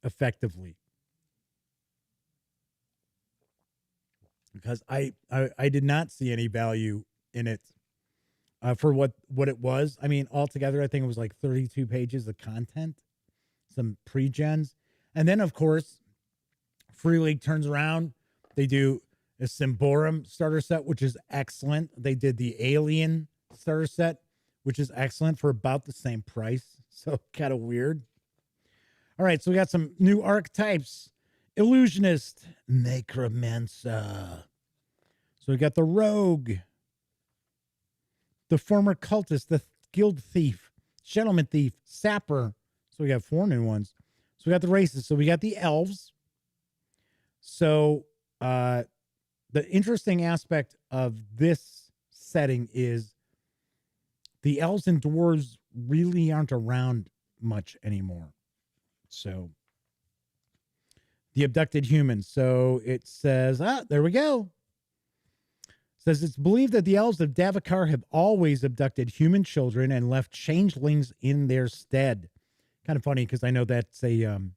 effectively. Because I did not see any value in it for what it was. I mean, altogether, I think it was like 32 pages of content, some pre-gens. And then, of course, Free League turns around. They do a Symbaroum starter set, which is excellent. They did the Alien starter set, which is excellent, for about the same price. So kind of weird. All right, so we got some new archetypes. Illusionist, Necromancer. So we got the Rogue, the Former Cultist, the Guild Thief, Gentleman Thief, Sapper. So we got 4 new ones. So we got the races. So we got the Elves. So the interesting aspect of this setting is the Elves and Dwarves really aren't around much anymore. So the Abducted Humans. So it says, there we go. It says it's believed that the elves of Davakar have always abducted human children and left changelings in their stead. Kind of funny, because I know that's the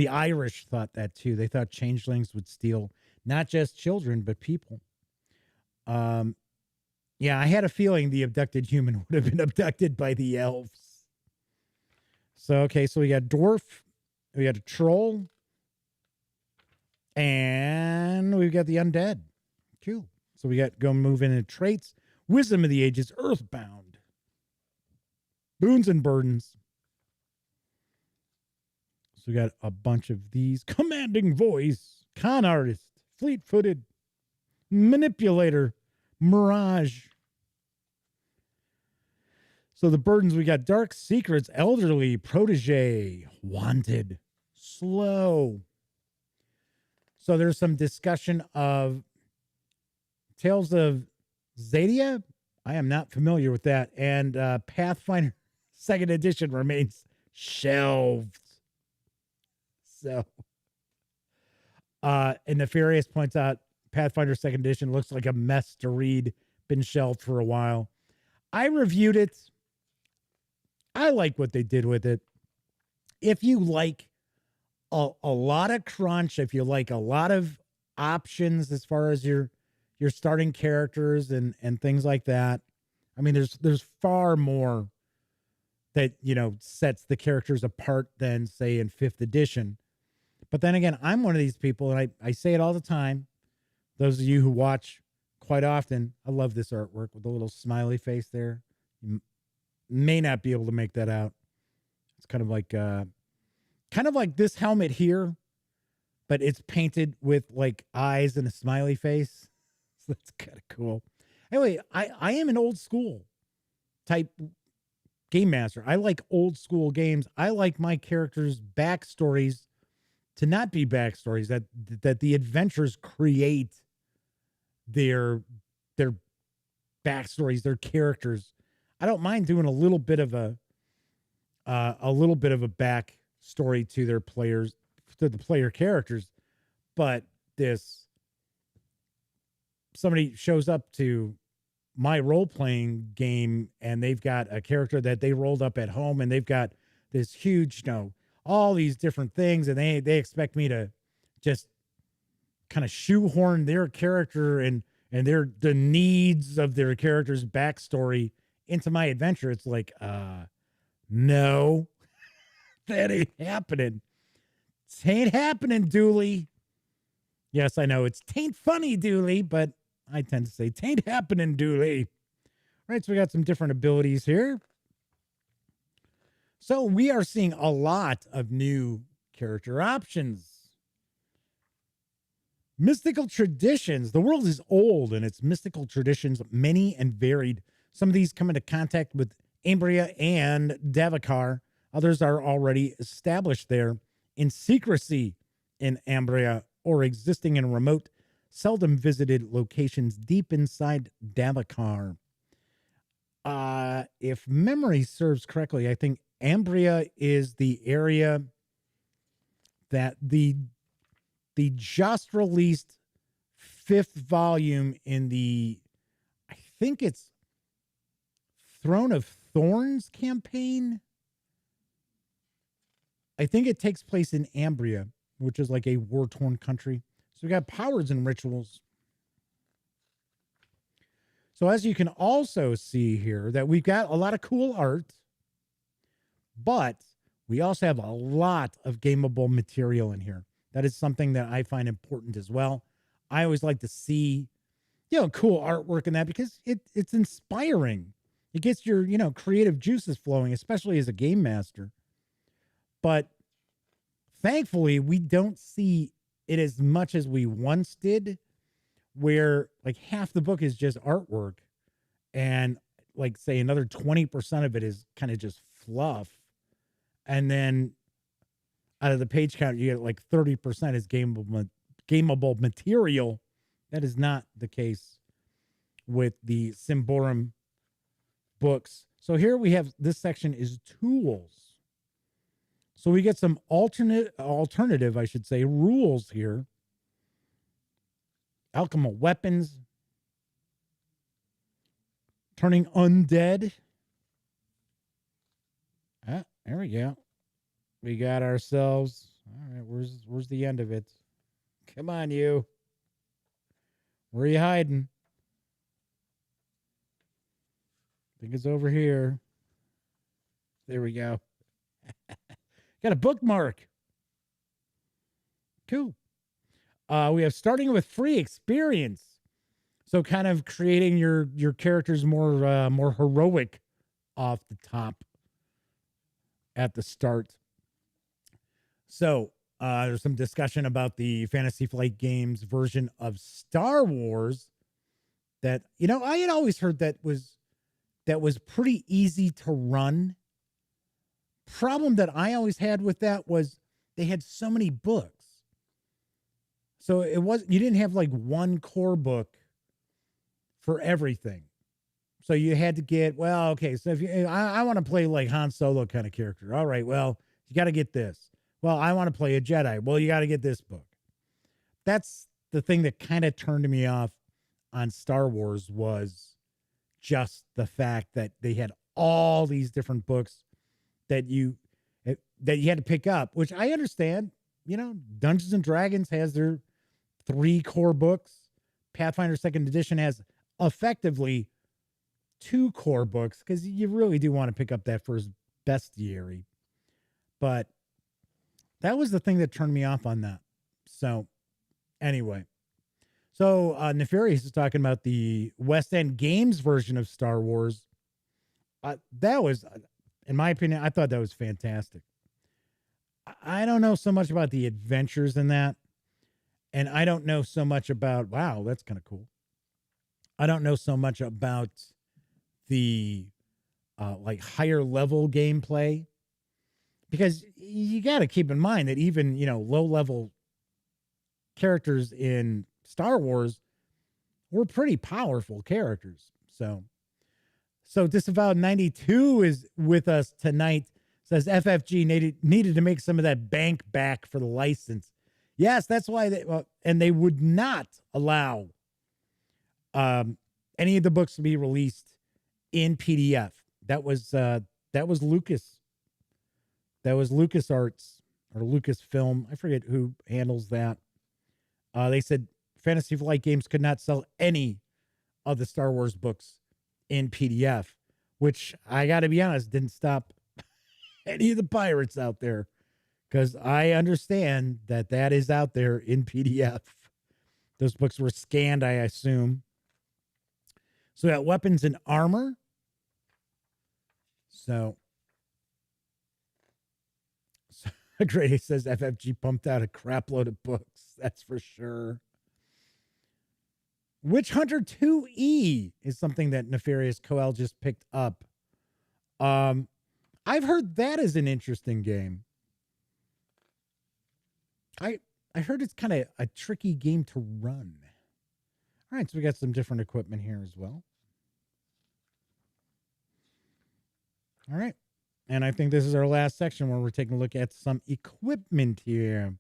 Irish thought that too. They thought changelings would steal not just children, but people. Yeah, I had a feeling the abducted human would have been abducted by the elves. So, okay, so we got dwarf, we got a troll, and we've got the undead. Cool. So we got go move into traits. Wisdom of the Ages, Earthbound. Boons and Burdens. So we got a bunch of these. Commanding Voice, Con Artist, Fleet-Footed, Manipulator, Mirage. So the burdens, we got Dark Secrets, Elderly, Protege, Wanted, Slow, So there's some discussion of Tales of Xadia. I am not familiar with that. And Pathfinder Second Edition remains shelved. So, and Nefarious points out Pathfinder Second Edition looks like a mess to read. Been shelved for a while. I reviewed it. I like what they did with it. If you like a lot of crunch, if you like a lot of options as far as your starting characters and things like that, I mean, there's far more that, you know, sets the characters apart than, say, in 5th edition. But then again, I'm one of these people, and I say it all the time. Those of you who watch quite often, I love this artwork with the little smiley face there. You may not be able to make that out. It's kind of like this helmet here, but it's painted with like eyes and a smiley face. So that's kind of cool. Anyway, I am an old school type game master. I like old school games. I like my characters' backstories to not be backstories, that the adventures create their backstories, their characters. I don't mind doing a little bit of a backstory to their players, to the player characters, but somebody shows up to my role-playing game and they've got a character that they rolled up at home and they've got this huge, you know, all these different things, and they expect me to just kind of shoehorn their character and the needs of their character's backstory into my adventure. It's like, no, that ain't happening. It ain't happening, Dooley. Yes, I know it's tain't funny, Dooley, but I tend to say tain't happening, Dooley. All right, so we got some different abilities here. So we are seeing a lot of new character options. Mystical traditions. The world is old and its mystical traditions many and varied. Some of these come into contact with Ambria and Davakar. Others are already established there in secrecy in Ambria or existing in remote, seldom visited locations deep inside Davakar. If memory serves correctly, I think Ambria is the area that the just released 5th volume in the, I think it's Throne of Thorns campaign. I think it takes place in Ambria, which is like a war-torn country. So we got powers and rituals. So as you can also see here, that we've got a lot of cool art, but we also have a lot of gameable material in here. That is something that I find important as well. I always like to see, you know, cool artwork in that because it's inspiring. It gets your, you know, creative juices flowing, especially as a game master. But thankfully, we don't see it as much as we once did, where like half the book is just artwork and like say another 20% of it is kind of just fluff. And then out of the page count, you get like 30% is gameable material. That is not the case with the Symbaroum books. So here we have, this section is tools. So we get some alternative, I should say, rules here. Alchemical weapons. Turning undead. Ah, there we go. We got ourselves. All right, where's the end of it? Come on, you. Where are you hiding? I think it's over here. There we go. Got a bookmark. Cool. We have starting with free experience. So kind of creating your characters more heroic off the top at the start. So there's some discussion about the Fantasy Flight Games version of Star Wars that, you know, I had always heard that was pretty easy to run. Problem that I always had with that was they had so many books. So you didn't have like one core book for everything. So you had to get, well, okay, so if I want to play like Han Solo kind of character. All right, well, you got to get this. Well, I want to play a Jedi. Well, you got to get this book. That's the thing that kind of turned me off on Star Wars, was just the fact that they had all these different books that you had to pick up, which I understand. You know, Dungeons and Dragons has their 3 core books. Pathfinder 2nd Edition has effectively 2 core books, because you really do want to pick up that first bestiary. But that was the thing that turned me off on that. So anyway, so Nefarious is talking about the West End Games version of Star Wars. That was, in my opinion, I thought that was fantastic. I don't know so much about the adventures in that. And I don't know so much about, wow, that's kind of cool. I don't know so much about the like higher level gameplay, because you got to keep in mind that even, you know, low level characters in Star Wars were pretty powerful characters. So Disavowed 92 is with us tonight. Says FFG needed to make some of that bank back for the license. Yes, that's why and they would not allow any of the books to be released in PDF. That was Lucas. That was LucasArts or Lucasfilm. I forget who handles that. They said Fantasy Flight Games could not sell any of the Star Wars books in PDF, which I got to be honest, didn't stop any of the pirates out there, because I understand that is out there in PDF. Those books were scanned, I assume. So we got weapons and armor. So Grady says FFG pumped out a crap load of books. That's for sure. Witch Hunter 2E is something that Nefarious Coel just picked up. I've heard that is an interesting game. I heard it's kind of a tricky game to run. All right, so we got some different equipment here as well. All right. And I think this is our last section where we're taking a look at some equipment here.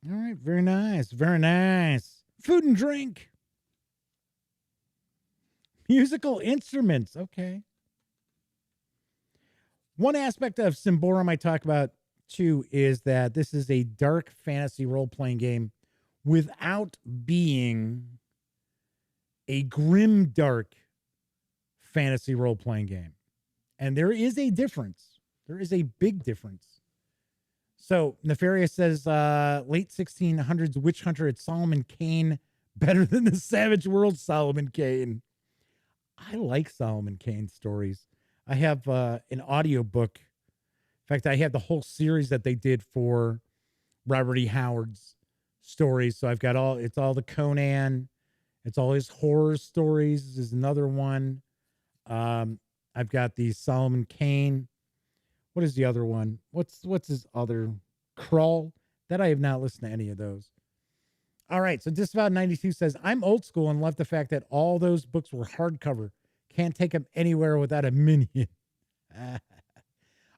All right, very nice. Very nice. Food and drink. Musical instruments. Okay. One aspect of Symbaroum I talk about too is that this is a dark fantasy role-playing game without being a grim dark fantasy role-playing game. And there is a difference. There is a big difference. So Nefarious says late 1600s witch hunter at Solomon Kane better than the Savage World Solomon Kane. I like Solomon Kane stories. I have an audiobook. In fact, I have the whole series that they did for Robert E. Howard's stories. So I've got all the Conan. It's all his horror stories. This is another one. I've got the Solomon Kane. What is the other one? What's his other? Crawl? That I have not listened to any of those. All right. So Disavowed 92 says, I'm old school and love the fact that all those books were hardcover. Can't take them anywhere without a minion.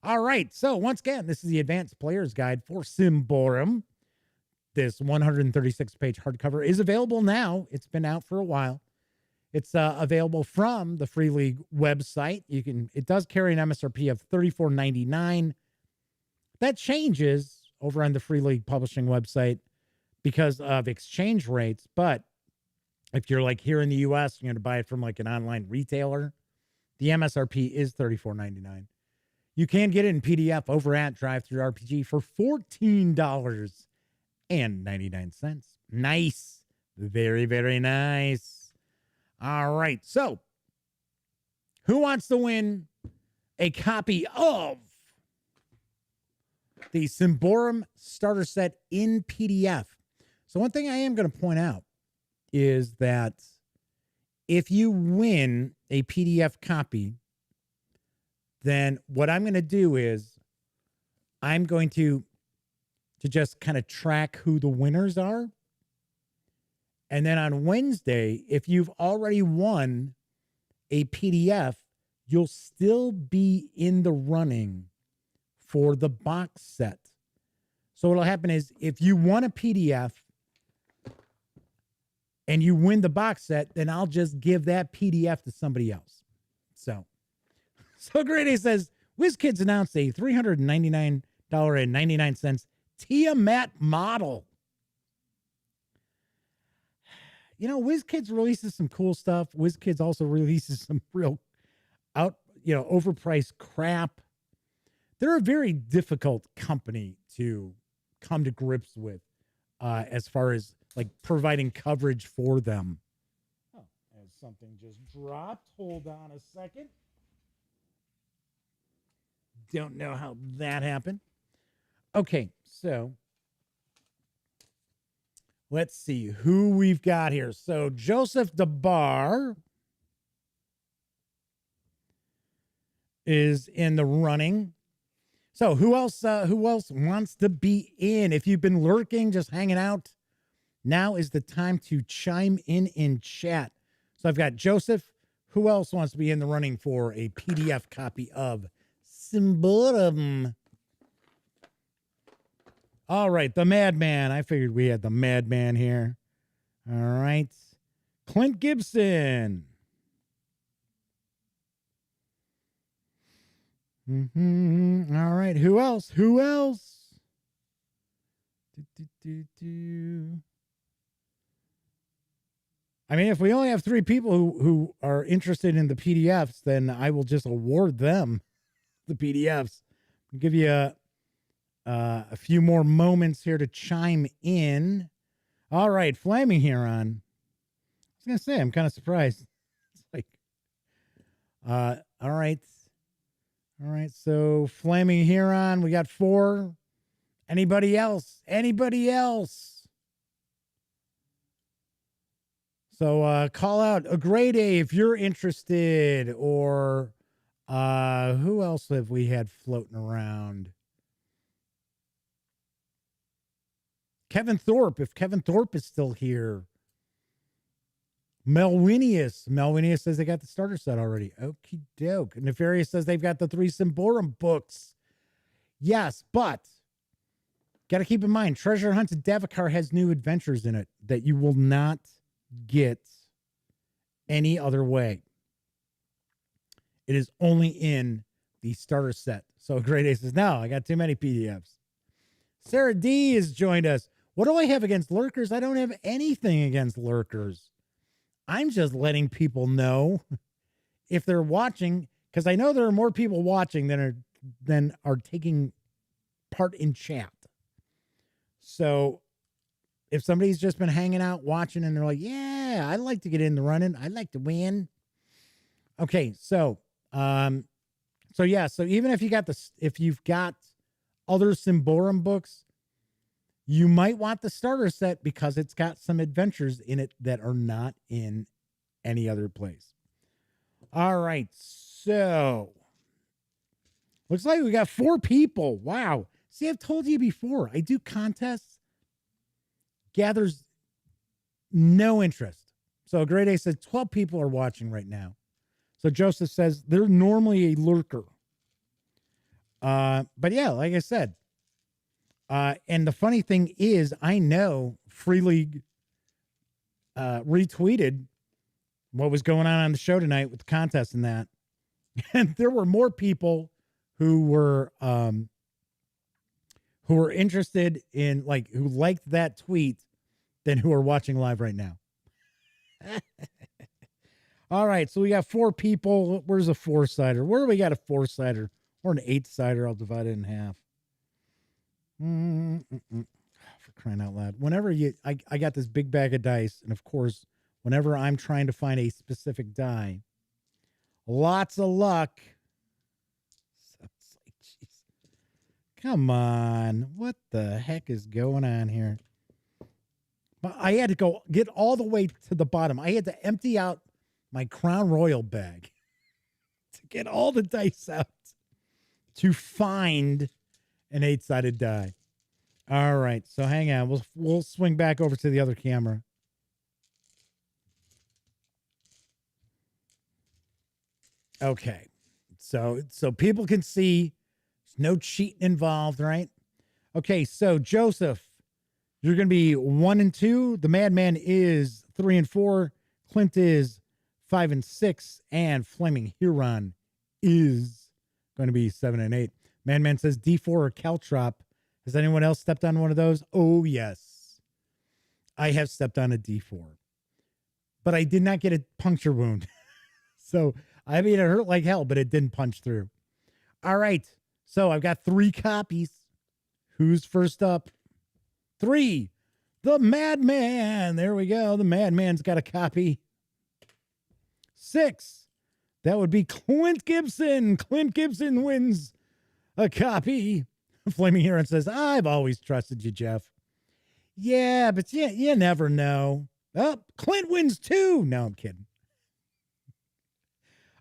All right. So once again, this is the Advanced Player's Guide for Symbaroum. This 136-page hardcover is available now. It's been out for a while. It's available from the Free League website. It does carry an MSRP of $34.99. That changes over on the Free League publishing website because of exchange rates. But if you're like here in the US, you're going to buy it from like an online retailer, the MSRP is $34.99. You can get it in PDF over at DriveThruRPG for $14.99. Nice. Very, very nice. All right. So, who wants to win a copy of the Symbaroum Starter Set in PDF? So, one thing I am going to point out is that if you win a PDF copy, then what I'm going to do is I'm going to to just kind of track who the winners are. And then on Wednesday, if you've already won a PDF, you'll still be in the running for the box set. So what'll happen is if you won a PDF and you win the box set, then I'll just give that PDF to somebody else. So Grade A says, WizKids announced a $399.99 Tiamat model. You know, WizKids releases some cool stuff. WizKids also releases some real overpriced crap. They're a very difficult company to come to grips with as far as like providing coverage for them. Oh, as something just dropped. Hold on a second. Don't know how that happened. Okay, so let's see who we've got here. So Joseph DeBar is in the running. So who else wants to be in? If you've been lurking, just hanging out, now is the time to chime in chat. So I've got Joseph. Who else wants to be in the running for a PDF copy of Symbaroum? All right, the Madman. I figured we had the Madman here. All right. Clint Gibson. All right. Who else? I mean, if we only have 3 people who are interested in the PDFs, then I will just award them the PDFs. I'll give you a few more moments here to chime in. All right, Flaming Huron. I was going to say, I'm kind of surprised. It's like, all right. All right, so Flaming Huron, we got 4. Anybody else? So call out a grade A if you're interested, or who else have we had floating around? Kevin Thorpe, if Kevin Thorpe is still here. Melwinius says they got the starter set already. Okie doke. Nefarious says they've got the 3 Symbaroum books. Yes, but got to keep in mind, Treasure Hunt to Davakar has new adventures in it that you will not get any other way. It is only in the starter set. So Grade A says, no, I got too many PDFs. Sarah D has joined us. What do I have against lurkers? I don't have anything against lurkers. I'm just letting people know if they're watching, because I know there are more people watching than are taking part in chat. So if somebody's just been hanging out watching and they're like, yeah, I'd like to get in the running, I'd like to win. Okay, so even if you've got other Symbaroum books, you might want the starter set because it's got some adventures in it that are not in any other place. All right, so looks like we got 4 people. Wow. See, I've told you before, I do contests, gathers no interest. So Grade A says 12 people are watching right now. So Joseph says they're normally a lurker. But yeah, like I said, and the funny thing is, I know Free League retweeted what was going on the show tonight with the contest and that. And there were more people who were interested in, like, who liked that tweet than who are watching live right now. All right, so we got 4 people. Where's a 4-sider? Where do we got a 4-sider? Or an 8-sider? I'll divide it in half. For crying out loud. Whenever I got this big bag of dice, and of course, whenever I'm trying to find a specific die, lots of luck. So it's like, geez. Come on. What the heck is going on here? But I had to get all the way to the bottom. I had to empty out my Crown Royal bag to get all the dice out to find an 8-sided die. All right. So hang on. We'll swing back over to the other camera. Okay. So people can see there's no cheating involved, right? Okay. So Joseph, you're going to be 1 and 2. The Madman is 3 and 4. Clint is 5 and 6, and Flaming Huron is going to be 7 and 8. Madman says D4 or Caltrop. Has anyone else stepped on one of those? Oh, yes. I have stepped on a D4, but I did not get a puncture wound. So, I mean, it hurt like hell, but it didn't punch through. All right. So I've got 3 copies. Who's first up? 3. The Madman. There we go. The Madman's got a copy. 6. That would be Clint Gibson. Clint Gibson wins a copy. Flaming Heron says, I've always trusted you, Jeff. Yeah, but you never know. Oh, Clint wins 2. No, I'm kidding.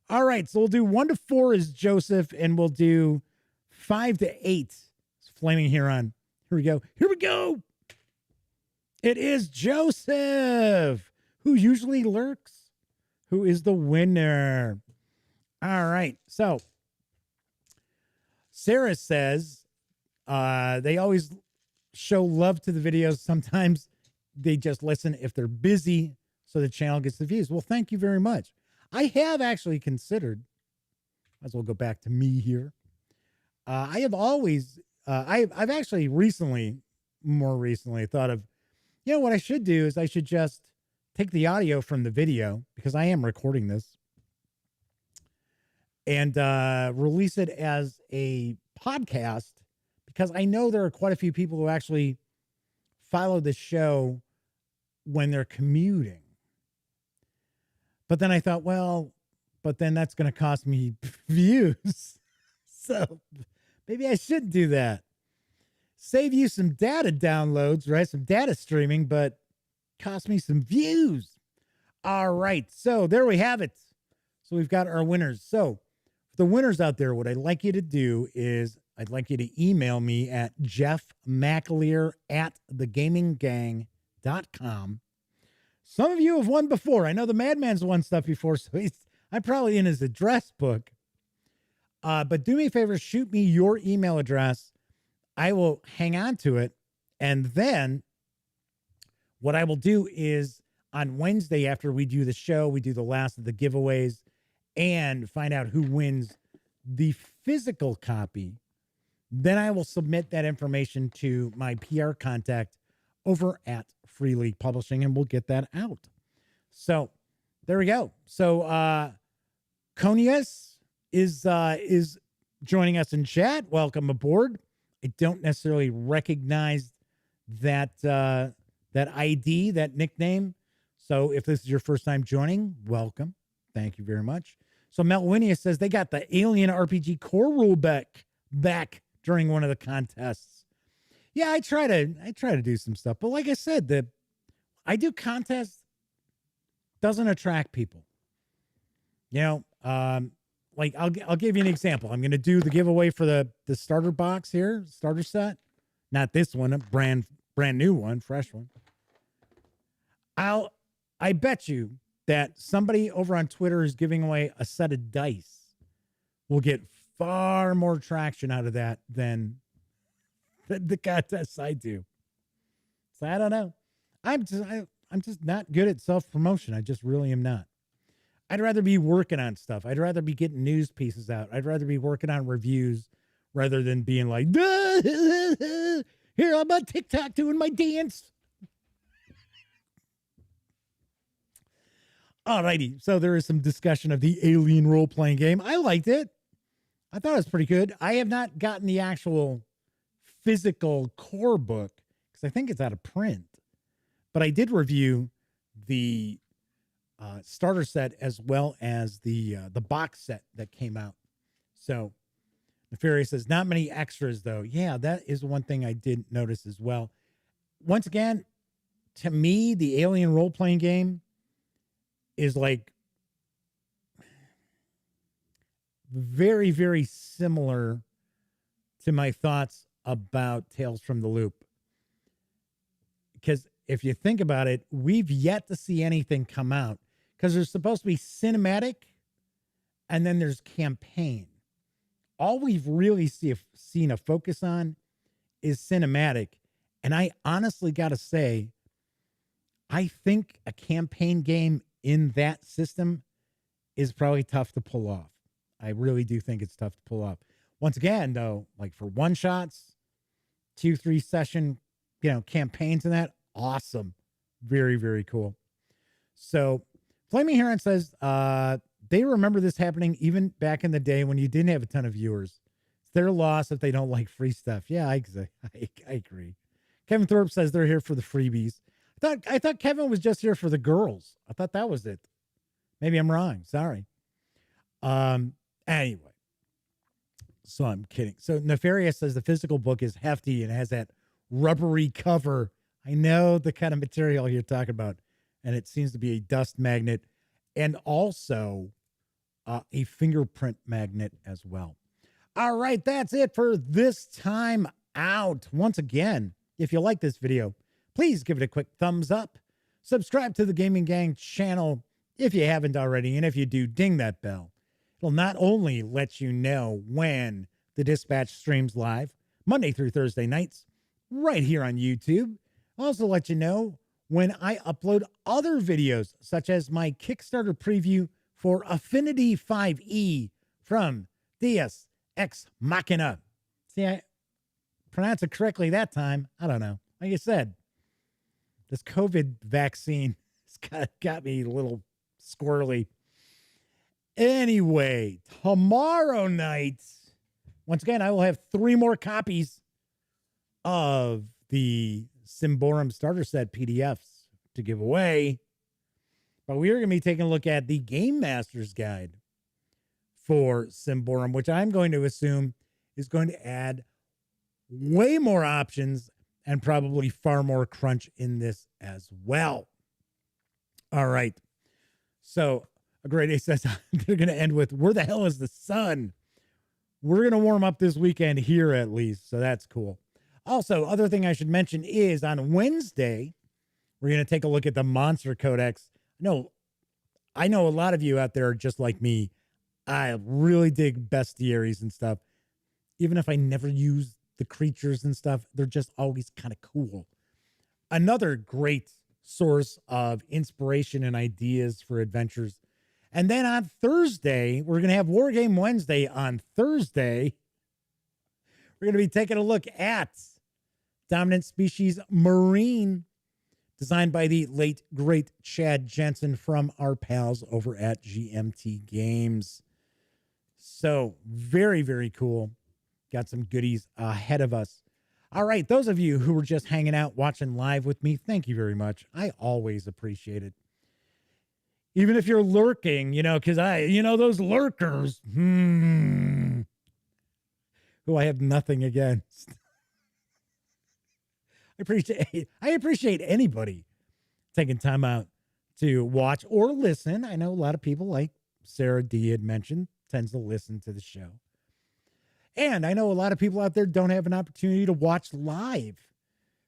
All right, so we'll do 1 to 4 is Joseph, and we'll do 5 to 8 is Flaming Heron. Here we go. Here we go. It is Joseph, who usually lurks, who is the winner. All right, so Sarah says they always show love to the videos. Sometimes they just listen if they're busy, so the channel gets the views. Well, thank you very much. I have actually considered, might as well go back to me here. I have always, I've actually more recently thought of, what I should do is I should just take the audio from the video, because I am recording this, and release it as a podcast, because I know there are quite a few people who actually follow the show when they're commuting. But then I thought, but then that's going to cost me views. So maybe I shouldn't do that. Save you some data downloads, right? Some data streaming, but cost me some views. All right. So there we have it. So we've got our winners. So for the winners out there, what I'd like you to do is I'd like you to email me at jeffmcaleer@thegaminggang.com. Some of you have won before. I know the Madman's won stuff before, so I'm probably in his address book. But do me a favor, shoot me your email address. I will hang on to it. And then what I will do is on Wednesday, after we do the show, we do the last of the giveaways and find out who wins the physical copy. Then I will submit that information to my PR contact over at Free League Publishing, and we'll get that out. So there we go. So Conius is joining us in chat. Welcome aboard. I don't necessarily recognize that ID, that nickname. So if this is your first time joining, welcome. Thank you very much. So Melwinia says they got the Alien RPG core rule back during one of the contests. Yeah, I try to do some stuff, but like I said, I do contests doesn't attract people. Like I'll give you an example. I'm going to do the giveaway for the starter box here, starter set. Not this one, a brand new one, fresh one. I bet you that somebody over on Twitter is giving away a set of dice will get far more traction out of that than the contests I do. So I don't know. I'm just not good at self-promotion. I just really am not. I'd rather be working on stuff. I'd rather be getting news pieces out. I'd rather be working on reviews rather than being like, here, I'm on TikTok doing my dance. Alrighty. So there is some discussion of the Alien role-playing game. I liked it. I thought it was pretty good. I have not gotten the actual physical core book because I think it's out of print. But I did review the starter set as well as the box set that came out. So Nefarious says, not many extras, though. Yeah, that is one thing I did notice as well. Once again, to me, the Alien role-playing game is like very, very similar to my thoughts about Tales from the Loop. because if you think about it, we've yet to see anything come out because there's supposed to be cinematic and then there's campaign. All we've really seen a focus on is cinematic. And I honestly got to say, I think a campaign game in that system is probably tough to pull off. I really do think it's tough to pull off. Once again, though, like for one shots, 2-3 session, campaigns and that, awesome. Very, very cool. So Flaming Heron says, they remember this happening even back in the day when you didn't have a ton of viewers. It's their loss if they don't like free stuff. Yeah, I agree. Kevin Thorpe says they're here for the freebies. I thought Kevin was just here for the girls. I thought that was it. Maybe I'm wrong. Sorry. Anyway. So I'm kidding. So Nefarious says the physical book is hefty and has that rubbery cover. I know the kind of material you're talking about. And it seems to be a dust magnet and also a fingerprint magnet as well. All right, that's it for this time out. Once again, if you like this video, please give it a quick thumbs up. Subscribe to the Gaming Gang channel if you haven't already. And if you do, ding that bell. It'll not only let you know when the Dispatch streams live, Monday through Thursday nights, right here on YouTube. Also let you know when I upload other videos, such as my Kickstarter preview for Affinity 5e from Deus Ex Machina. See, I pronounced it correctly that time. I don't know. Like I said, this COVID vaccine has got me a little squirrely. Anyway, tomorrow night, once again, I will have 3 more copies of the Symbaroum Starter Set PDFs to give away. But we are going to be taking a look at the Game Master's Guide for Symbaroum, which I'm going to assume is going to add way more options and probably far more crunch in this as well. All right. So a great day says they're going to end with, where the hell is the sun? We're going to warm up this weekend here at least. So that's cool. Also, other thing I should mention is on Wednesday, we're going to take a look at the Monster Codex. I know a lot of you out there are just like me. I really dig bestiaries and stuff. Even if I never use the creatures and stuff, they're just always kind of cool. Another great source of inspiration and ideas for adventures. And then on Thursday, we're going to have Wargame Wednesday on Thursday. We're going to be taking a look at Dominant Species Marine, designed by the late, great Chad Jensen from our pals over at GMT Games. So very, very cool. Got some goodies ahead of us. All right, those of you who were just hanging out, watching live with me, thank you very much. I always appreciate it. Even if you're lurking, because those lurkers, who I have nothing against. I appreciate anybody taking time out to watch or listen. I know a lot of people, like Sarah D had mentioned, tends to listen to the show. And I know a lot of people out there don't have an opportunity to watch live.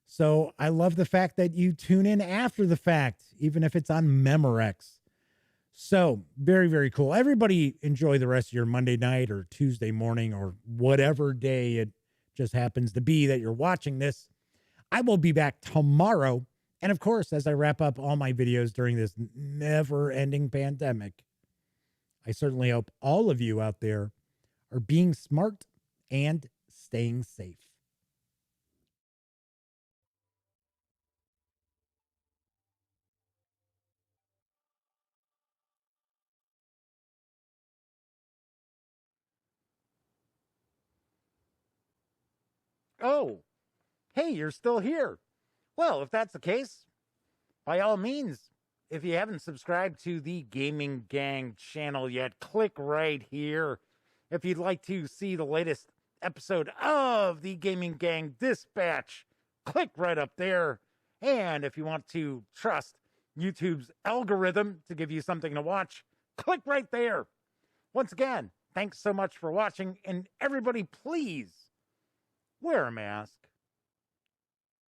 So I love the fact that you tune in after the fact, even if it's on Memorex. So very, very cool. Everybody enjoy the rest of your Monday night or Tuesday morning or whatever day it just happens to be that you're watching this. I will be back tomorrow. And of course, as I wrap up all my videos during this never-ending pandemic, I certainly hope all of you out there are being smart and staying safe. Oh, hey, you're still here. Well, if that's the case, by all means, if you haven't subscribed to the Gaming Gang channel yet, click right here. If you'd like to see the latest episode of the Gaming Gang Dispatch, click right up there. And if you want to trust YouTube's algorithm to give you something to watch, click right there. Once again, thanks so much for watching. And everybody, please wear a mask.